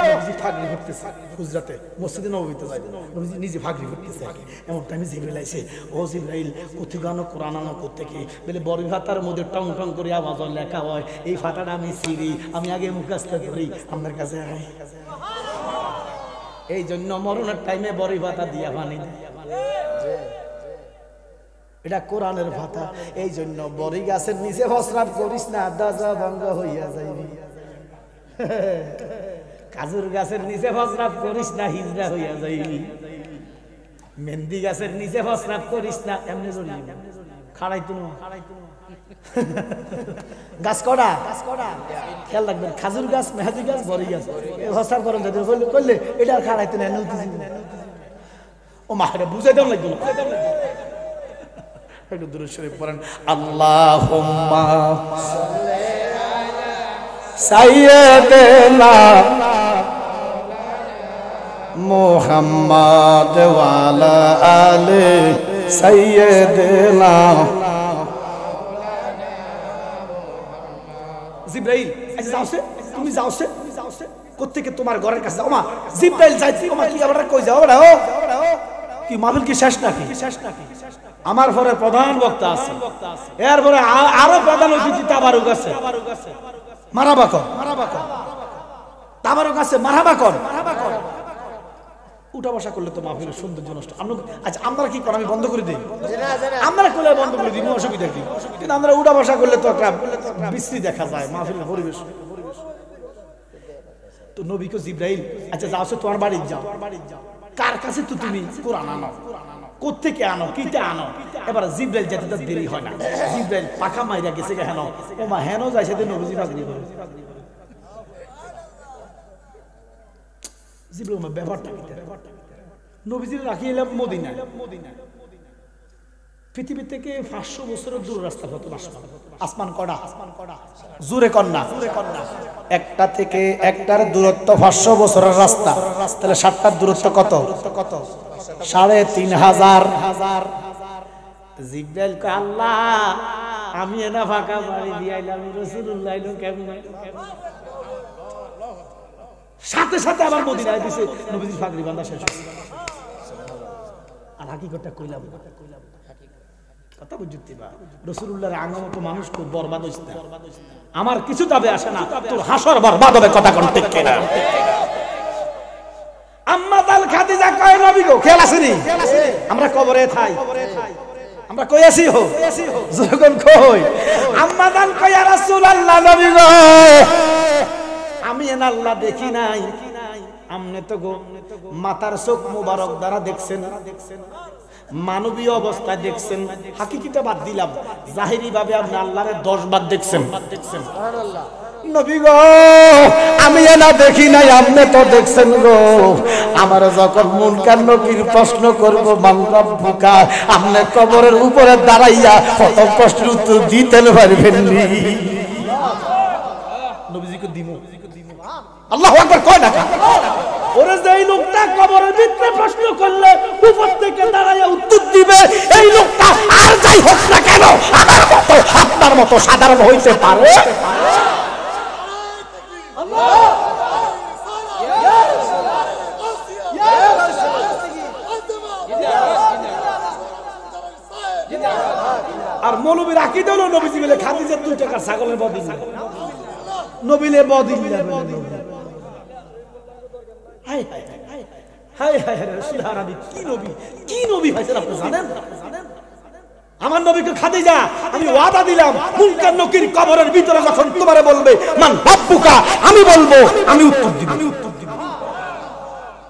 নবীজি ফাগরি করতেছে হুজরাতে মসজিদে নববীতে যায় নবীজি নিজে ফাগরি করতেছে এমন টাইমে জিবরাইল আইছে ও জিবরাইল কোথা গানো কোরআন আনো করতে কি বলে বড় ভাতার মধ্যে টং টং করে আওয়াজ লেখা হয় এই ফাটাটা আমি সিরি আমি আগে মুখস্থ করি আপনার কাছে আই এই জন্য মরণের টাইমে বড় ভাতা দিয়া পানি এটা কোরআনের ভাতা এই জন্য বড়ি গাছের নিচে প্রস্রাব করিস না দাজা ভঙ্গ হইয়া যাইবি কাজুর গাছের নিচে প্রস্রাব করিস না হিজড়া হইয়া যাইবি মেহেন্দি গাছের নিচে প্রস্রাব করিস না এমনি জড়ি খাড়াই তুনো গাছ কড়া খেয়াল রাখবেন খাজুর গাছ মেহেন্দি গাছ বড়ি গাছ প্রস্রাব করেন যদি করলে এটা খাড়াই তুনো ও মাহেরা বুঝাই দেওয়া লাগবে একটু দূরে শরীফ পড়েন আল্লাহুম্মা সাইয়্যিদিনা মুহাম্মাদ ওয়া আলা আলি সাইয়্যিদিনা জিবরাইল আচ্ছা যাওছে তুমি যাওছে কোত্থেকে তোমার ঘরের কাছে ওমা জিব্রাইল যাইছি ওমা কি আবার কই যাও বড় কি মাহফিল কি শেষ নাকি আমার পরে প্রধান বক্তা আছে এরপরে আরো প্রধান অতিথি তাবারুক আছে মারহাবা কর তাবারুক আছে মারহাবা কর উঠা বসা করলে তো মাহফিলের সৌন্দর্য নষ্ট আচ্ছা আমরা কি কর আমি বন্ধ করে দিই আমরা করলে বন্ধ করে দিই অসুবিধা কি কিন্তু আমরা উঠা বসা করলে তো একটা বিশ্রী দেখা যায় মাহফিলের পরিবেশ তো নবীকে জিব্রাইল আচ্ছা যাও তোমার বাড়ি যাও কার কাছে তো তুমি কোরআন আনো কোত্থেকে আনো কিটা আনো এবার জিব্রাইল যেতে তো দেরি হয় না জিব্রাইল পাখা মাইরা গেছে হেন ও মা হেন যায় সেদিন নবীজি ফাজলি করে জিব্রাইল ব্যাপারটা কি নবীজির রাখি এলাম মদিনায় পৃথিবী থেকে 500 বছরের দূর রাস্তা কত আসমান কড়া জুরে কন্যা একটা থেকে একটার দূরত্ব 500 বছরের রাস্তা তাহলে 7টার দূরত্ব কত 3500 জিব্রাইল কয় আল্লাহ আমি এনা ফাঁকা বাড়ি দিয়ে আইলাম রাসূলুল্লাহ আইলো কেমনে সাথে সাথে আবার মদিনায় দিছে নবীজির পাগড়ি বাঁধা শেষ আর হাকিকতটা কইলাম কথা বুঝতে বা রাসূলুল্লাহর আঙ্গমত মানুষ খুব বরবাদ হইছে আমার কিছু দাবে আসে না তোর হাসর বরবাদ হবে কথা কোন ঠিক কিনা আম্মা তাল খাদিজা কয় নবী গো খেয়াল আসেনি আমরা কবরে থাই আমরা কই আছি হো যখন কই আম্মা তাল কয় ইয়া রাসূলুল্লাহ নবী গো আমি এনা আল্লাহ দেখি নাই আমনে তো গো মাথার চোখ মুবারক দ্বারা দেখছেন মানবীয় অবস্থায় দেখছেন হাকিকিটা বাদ দিলাম জাহিরি ভাবে আপনি আল্লাহরে 10 বার দেখছেন সুবহানাল্লাহ নবী গো আমি এনা দেখি নাই আপনি তো দেখছেন গো আমার যখন মুনকার নকির প্রশ্ন করব মান রব্বুকা আপনি কবরের উপরে দাঁড়াইয়া প্রথম প্রশ্নের উত্তর দিতেন পারবেন নি নবীজিকে দিমু আল্লাহু আকবার কয় না ওরে যেই লোকটা কবরের ভিতরে প্রশ্ন করলে উপর থেকে দাঁড়ায়া উত্তর দিবে এই লোকটা আর যাই হোক না কেন আমার মতো আপনার মতো সাধারণ হইতে পারে আল্লাহ আর মৌলবীর আকীদা হলো নবীজি বলে খাদিজা 2 টাকার ছাগলের বদিন নবীলে বদিন হাই হাই হাই হাই রাসূলুল্লাহ নবী কি নবী ভাইজান আপনি জানেন আমার নবীকে খাদিজা আমি ওয়াদা দিলাম মুনকার নকির কবরের ভিতরে যখন তোমারে বলবে মান রব্বুকা আমি বলবো আমি উত্তর দিব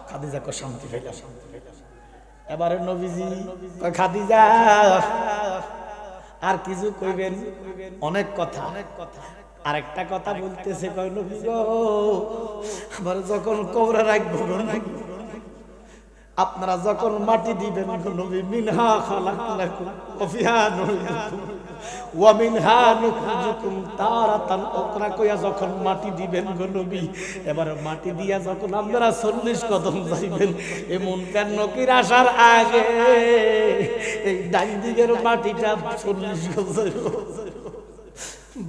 খাদিজা কো শান্তি পাইলা এবারে নবীজি কয় খাদিজা আর কিছু কইবেন অনেক কথা আরেকটা কথা বলতেছে কয় নবী গো আবার যখন কবরে রাখবো আপনারা যখন মাটি দিবেন নবী মিনহা খালাকনাকুম ওয়া ফিহা নুইদুকুম ওয়া মিনহা নুখরিজুকুম তারাতান উখরা কইয়া যখন মাটি দিবেন গো নবী এবার মাটি দিয়া যখন আপনারা 40 কদম যাইবেন এই মুনকার নকির আসার আগে এই ডান দিকের মাটিটা 40 গজ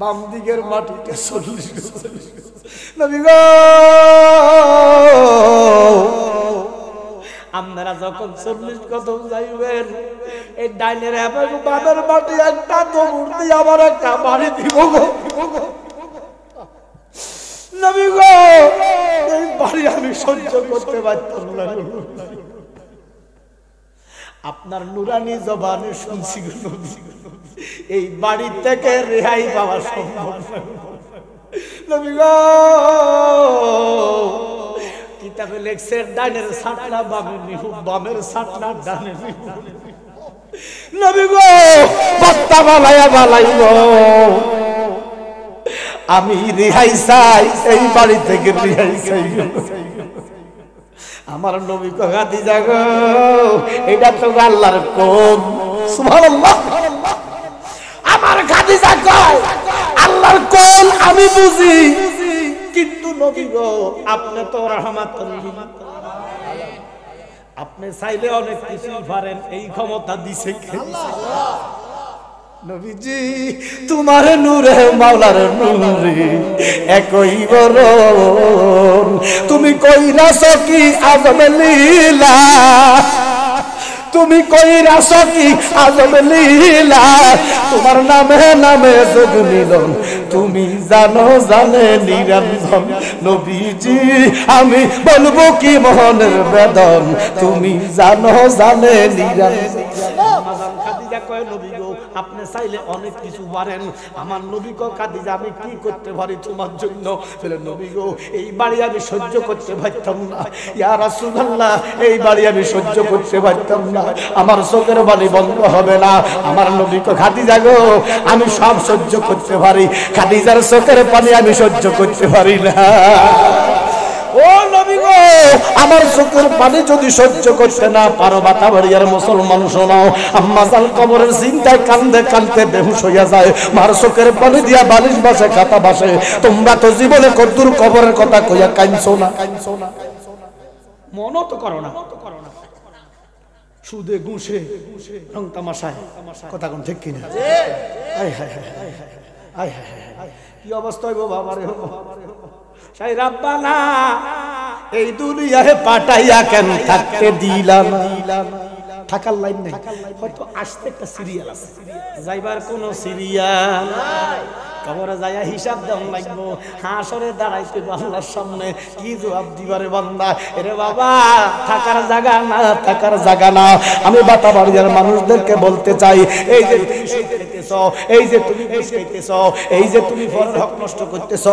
বাম দিকের মাটিটা 40 গজ নবী গো আপনারা যখন 40 কদম যাইবেন এই ডাইনের এবং বামের মাটি একটা দৌড় দিয়ে আবার একটা বাড়ি দিব গো নবী গো এই বাড়ি আমি সহ্য করতে পারতাম না আপনার নুরানি জবানে শুনছি গো নবী এই বাড়ি থেকে রেহাই পাওয়া সম্ভব না নবী গো কিতাবে লেখছে ডানের সাতলা বামে নিহু বামের সাতলা ডানে নিহু নবী গো বস্তা বালাই গো আমি রেহাই চাই এই বাড়ি থেকে রেহাই চাই আমার নবী কো খাদিজা গো এটা তো আল্লাহর কোন সুবহানাল্লাহ আমার খাদিজা কয় আল্লাহর কোন আমি বুঝি কিন্তু নবী গো আপনি তো রাহমাতুল লিল আপনি চাইলে অনেক কিছু পারেন এই ক্ষমতা দিছে কে নবীজি তোমার নূরে মাওলার নূরে একই বরণ, তুমি কইরাছ কি আজব লীলা, তুমি কইরাছ কি আজব লীলা, তোমার নামে নামে যোগ মিলন, তুমি জানো জানে নিরঞ্জন। নবীজি আমি বলবো কি মোহনের বেদন, তুমি জানো জানে নিরঞ্জন। খাদিজা কয় নবী গো আপনি চাইলে অনেক কিছু পারেন, আমার নবী গো খাদিজা আমি কি করতে পারি তোমার জন্য? বলে নবী গো এই বাড়ি আমি সহ্য করতে পারতাম না, ইয়া রাসূলুল্লাহ এই বাড়ি আমি সহ্য করতে পারতাম না, আমার চোখের বালি বন্ধ হবে না। আমার নবী গো খাদিজা গো আমি সব সহ্য করতে পারি, খাদিজার চোখের পানি আমি সহ্য করতে পারি না। ও নবী গো আমার চোখের পানি যদি সহ্য করতে না পারো, বাতাবাড়িয়ার মুসলমান শোনাও, আম্মা জান কবরের চিন্তায় কান্দে কান্দে বেহুশ হইয়া যায়, মার চোখের পানি দিয়া বালিশ বাসে খাতা বাসে। তোমরা তো জীবনে কদ্দুর কবরের কথা কইয়া কাঁদছো না, মনও তো করো না, সুদে ঘুষে রং তামাশায়, কথা কোন ঠিক কিনা? আয় হায় হায় হায় হায় হায় কি অবস্থা হইব বাবা রে, সাই রাব্বানা এই দুনিয়ায় পাঠাইয়া কেন থাকতে দিলাম, থাকার লাইন নেই, হয়তো আসতে একটা সিরিয়াল আছে, যাইবার কোন সিরিয়াল নাই, কবরে যাইয়া হিসাব দেওয়া লাগবো, হাসরে দাঁড়াইতে আল্লাহর সামনে কি জবাব দিবারে বান্দা? এরে বাবা থাকার জায়গা না, থাকার জায়গা না। আমি বাতাবাড়িয়ার মানুষদেরকে বলতে চাই, এই যে তুমি সুদ খাইতেছ, এই যে তুমি ঘুষ খাইতেছ, এই যে তুমি পরের হক নষ্ট করতেছ,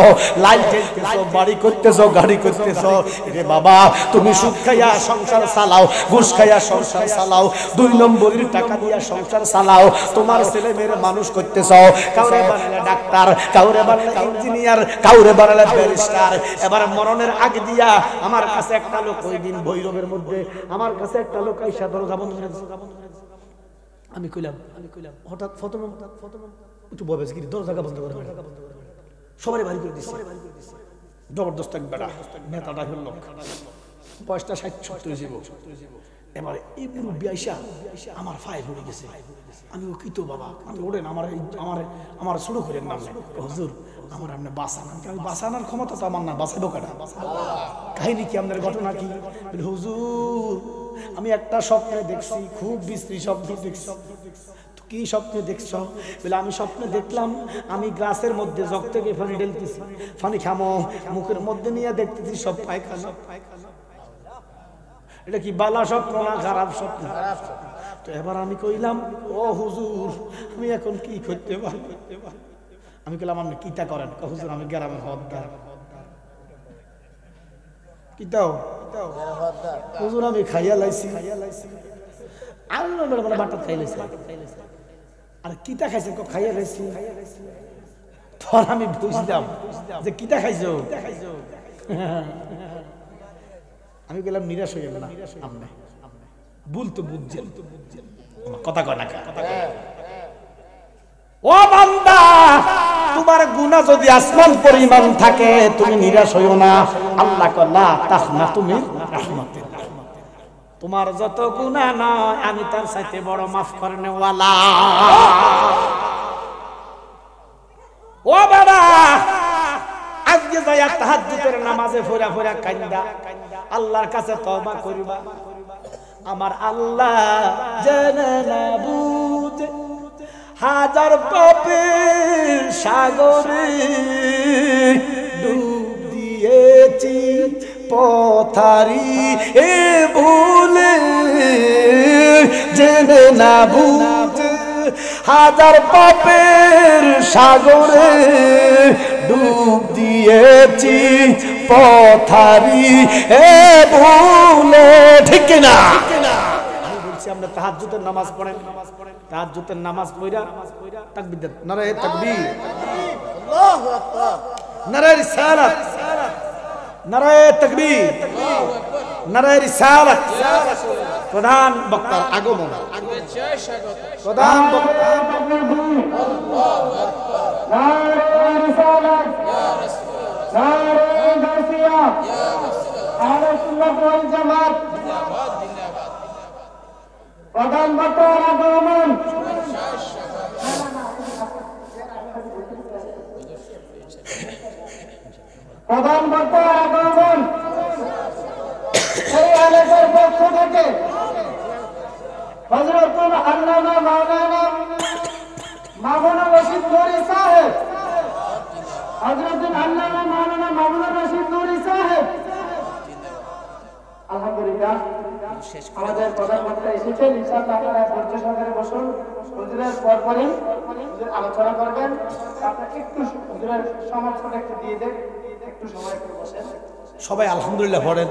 লাইন ঠেলতেছ, বাড়ি করতেছ, গাড়ি করতেছ, এরে বাবা তুমি সুদ খাইয়া সংসার চালাও, ঘুষ খাইয়া সংসার চালাও, 2 নম্বরের টাকা দিয়া সংসার চালাও, তোমার ছেলে মেয়ের মানুষ করতেছ, কাউরে বানালে ডাক্তার, কাউরে বানালে ইঞ্জিনিয়ার, কাউরে বানালে ব্যারিস্টার। এবার মরণের আগে দিয়া আমার কাছে একটা লোক, ওই দিন ভৈরবের মধ্যে আমার কাছে একটা লোক আইসা দরজা বন্ধ করে, আমি কইলাম হঠাৎ প্রথমে একটু বয়স গিরি দরজা বন্ধ করে সবাই বাড়ি করে দিচ্ছে, জবরদস্ত এক বেড়া নেতাটা হল লোক, বয়সটা 60-70 জীব। এবারে এই মুরব্বী আইসা আমার ফাইল পড়ে গেছে, আমি ও কিতো বাবা, আমি ওড়েন আমার শুরু করেন নাম হুজুর আমার আপনি বাঁচান, আমি বাঁচানোর ক্ষমতা তো আমার না, বাঁচাবো কেনা, কাহিনী কি আপনার ঘটনা কি? হুজুর আমি একটা স্বপ্নে দেখছি, খুব বিশ্রী স্বপ্ন দেখছি। কি স্বপ্নে দেখছ? বলে আমি স্বপ্নে দেখলাম আমি গ্লাসের মধ্যে জগ থেকে পানি ঢেলতেছি, পানি খামো, মুখের মধ্যে নিয়ে দেখতেছি সব পায়খানা। এটা কি বালা স্বপ্ন না খারাপ স্বপ্ন? তো এবার আমি কইলাম ও হুজুর আমি এখন কি করতে পারি? আমি কইলাম আপনি কিতা করেন? হুজুর আমি গ্রামের হদ্দার। কিতাও হুজুর আমি খাইয়া লাইছি, আর বাটার খাই লাইছি। আর কিতা খাইছে? খাইয়া লাইছি। তখন আমি বুঝলাম যে কিতা খাইছো। আমি গেলাম নিরাশ হয়ে গেল না, আপনি ভুল তো বুঝছেন, কথা কয় না। ও বান্দা তোমার গুনাহ যদি আসমান পরিমাণ থাকে তুমি নিরাশ হইও না, আল্লাহ কল্লা তাহনা তুমি রাহমাতিল্লাহ, তোমার যত গুনাহ নয় আমি তার চাইতে বড় মাফ করনে ওয়ালা। ও বাবা আজকে যাইয়া তাহাজ্জুদের নামাজে ফোরা ফোরা কান্দা আল্লাহর কাছে তওবা করিবা। আমার আল্লাহ জেনে না বুঝে হাজার পাপের সাগরে ডুব দিয়েছি পথারি এ ভুলে, জেনে না বুঝে হাজার পাপের সাগরে ডুব দিয়েছি পথারি এ ভুলে। ঠিক না? আমি বলছি আমরা তাহাজ্জুদের নামাজ পড়েন, তাহাজ্জুদের নামাজ পড়া তাকবীর দেন, নারায়ে তাকবীর, আল্লাহু আকবার, নারায়ে রিসালাত, নারায়ে তাকবীর, নারায়ে রিসালাত। প্রধান বক্তার আগমন, প্রধান বক্তা আল্লাহু আকবার, নারায়ে রিসালাত ইয়া রাসূলুল্লাহ, নারায়ে গাসিয়া ইয়া রাসূলুল্লাহ, আহলে সুন্নাত ওয়াল জামাত জিন্দাবাদ জিন্দাবাদ। প্রধান বক্তার আগমন, প্রধান বক্তা আগমন এই আলেমের পক্ষ থেকে হযরতুল আল্লামা মাওলানা মামুনুর রশিদ নুরী সাহেব, হযরতুল আল্লামা মাওলানা মামুনুর রশিদ নুরী সাহেব। আলহামদুলিল্লাহ আমাদের প্রধান বক্তা এসেছেন। ইনশাআল্লাহ আপনারা ধৈর্য সহকারে বসুন। হুজুরের পরপরই হুজুর আলোচনা করবেন। আপনারা একটু হুজুরের সমালোচনা একটু দিয়ে দেন, একটু সময় করে বসেন। সবাই আলহামদুলিল্লাহ পড়েন।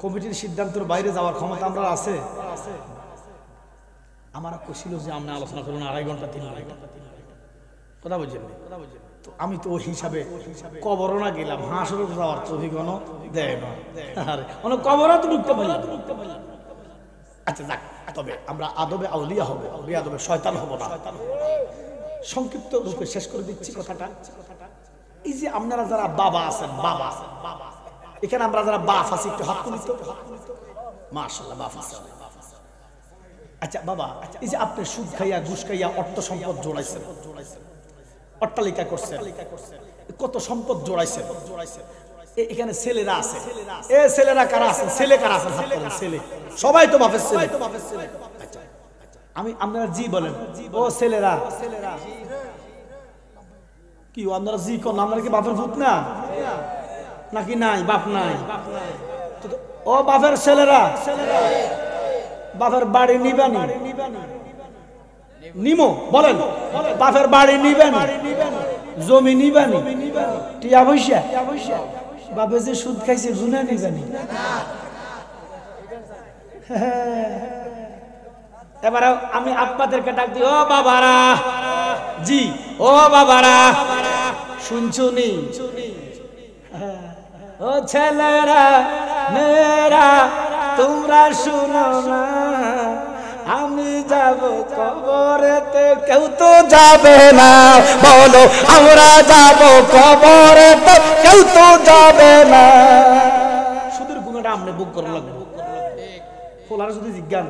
কমিটির সিদ্ধান্তের বাইরে যাওয়ার ক্ষমতা আমরা আছে। আমার কইছিল যে আমরা আলোচনা করুন 2.5 ঘন্টা 3 ঘন্টা কথা বলছেন। তো আমি তো ওই হিসাবে কবরও না গেলাম, হাঁসেরও যাওয়ার তৌফিকও দেয় না। আরে অনেক কবরও তো ঢুকতে পারলাম। আচ্ছা যাক, তবে আমরা আদবে আউলিয়া হব, বেয়াদবে শয়তান হব না। সংক্ষিপ্ত রূপে শেষ করে দিচ্ছি কথাটা। এই যে আপনারা যারা বাবা আছেন, বাবা এখানে আমরা যারা বাপ আছি একটু হাত তুলি তো। মাশাআল্লাহ বাপ আছে। আচ্ছা বাবা, এই যে আপনি সুদ খাইয়া ঘুষ খাইয়া অর্থ সম্পদ জোড়াইছেন, অট্টালিকা করছেন, কত সম্পদ জোড়াইছেন। এখানে ছেলেরা আছে, এ ছেলেরা কারা আছেন? ছেলে কারা আছেন? হাত তোলেন। ছেলে সবাই তো বাপের ছেলে। আচ্ছা আমি আপনারা জি বলেন, ও ছেলেরা কি আপনারা জি কোন? আপনারা কি বাপের ভূত না নাকি নাই? বাপ নাই? ও বাপের ছেলেরা, বাপের বাড়ি নিবেনি? নিমো বলেন, বাপের বাড়ি নিবেনি? জমি নিবেনি? টিয়া পয়সা? বাপে যে সুদ খাইছে গুনাহ নিবেনি? এবারে আমি আপনাদেরকে ডাক দিই, ও বাবারা, জি ও বাবারা, শুনছুনি? ও ছেলেরা মেয়েরা তোমরা শুনো না, আমি যাব কবরেতে, কেউ তো যাবে না। বলো আমরা যাব কবরেতে, কেউ তো যাবে না। সুদের গুণাটা আপনি বুক করা লাগবে। ফোলার যদি জিজ্ঞান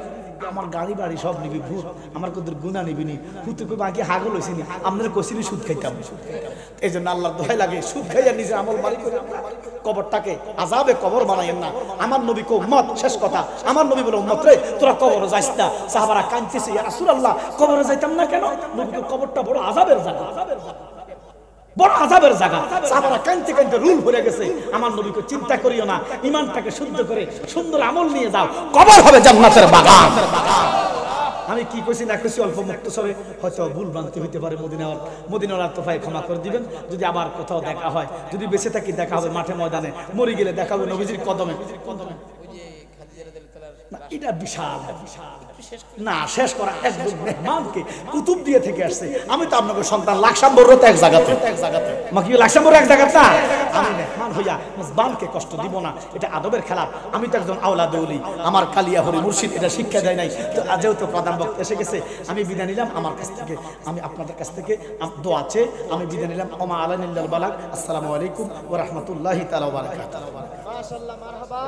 আমার গাড়ি বাড়ি সব নিবি, ভূত আমার কত গুণা নিবিনি, হুতে কই বাকি হাগল হইছিনি, আপনার কইছিনি সুদ খাইতাম। এই জন্য আল্লাহর দোহাই লাগে, সুদ খাইয়া নিজে আমল বাড়ি করে কবরটাকে আযাবে কবর বানাইয়েন না। আমার নবী কো উম্মত, শেষ কথা, আমার নবী বলে উম্মত রে তোরা কবরে যাইস না। সাহাবারা কাঁদতেছে, ইয়া রাসূলুল্লাহ কবরে যাইতাম না কেন? নবী তো কবরটা বড় আযাবের জায়গা, বড় আযাবের জায়গা। সাহাবারা কাঁদতে কাঁদতে রুল ভরে গেছে। আমার নবীকে চিন্তা করিও না, ঈমানটাকে শুদ্ধ করে সুন্দর আমল নিয়ে যাও, কবর হবে জান্নাতের বাগান। আমি কি কইছি না কইছি অল্প মুক্তসরে হয়তো ভুল ভ্রান্তি হইতে পারে। মদিনার তোফায় ক্ষমা করে দিবেন। যদি আবার কোথাও দেখা হয়, যদি বেঁচে থাকি দেখা হবে মাঠে ময়দানে, মরে গেলে দেখা হবে নবীজির কদমে। এটা বিশাল না, শেষ করা একদম মেহমানকে কুতুব দিয়ে থেকে আসছে। আমি তো আপনাকে সন্তান, লাকসামবর তো এক জায়গাতে, মা কি লাকসামবর এক জায়গা না? আমি মেহমান হইয়া মেজবানকে কষ্ট দিব না, এটা আদবের খেলাফ। আমি তো একজন আওলাদে ওলি, আমার কালিয়া হরি মুর্শিদ এটা শিক্ষা দেয় নাই। তো যেহেতু প্রধান বক্তা এসে গেছে, আমি বিদায় নিলাম। আমার কাছ থেকে, আমি আপনাদের কাছ থেকে দোয়া আছে, আমি বিদায় নিলাম। ওমা আলাইনাল বালাগ। আসসালামু আলাইকুম ওয়া রাহমাতুল্লাহি তাআলা ওয়া বারাকাতুহু। মাশাআল্লাহ, মারহাবা।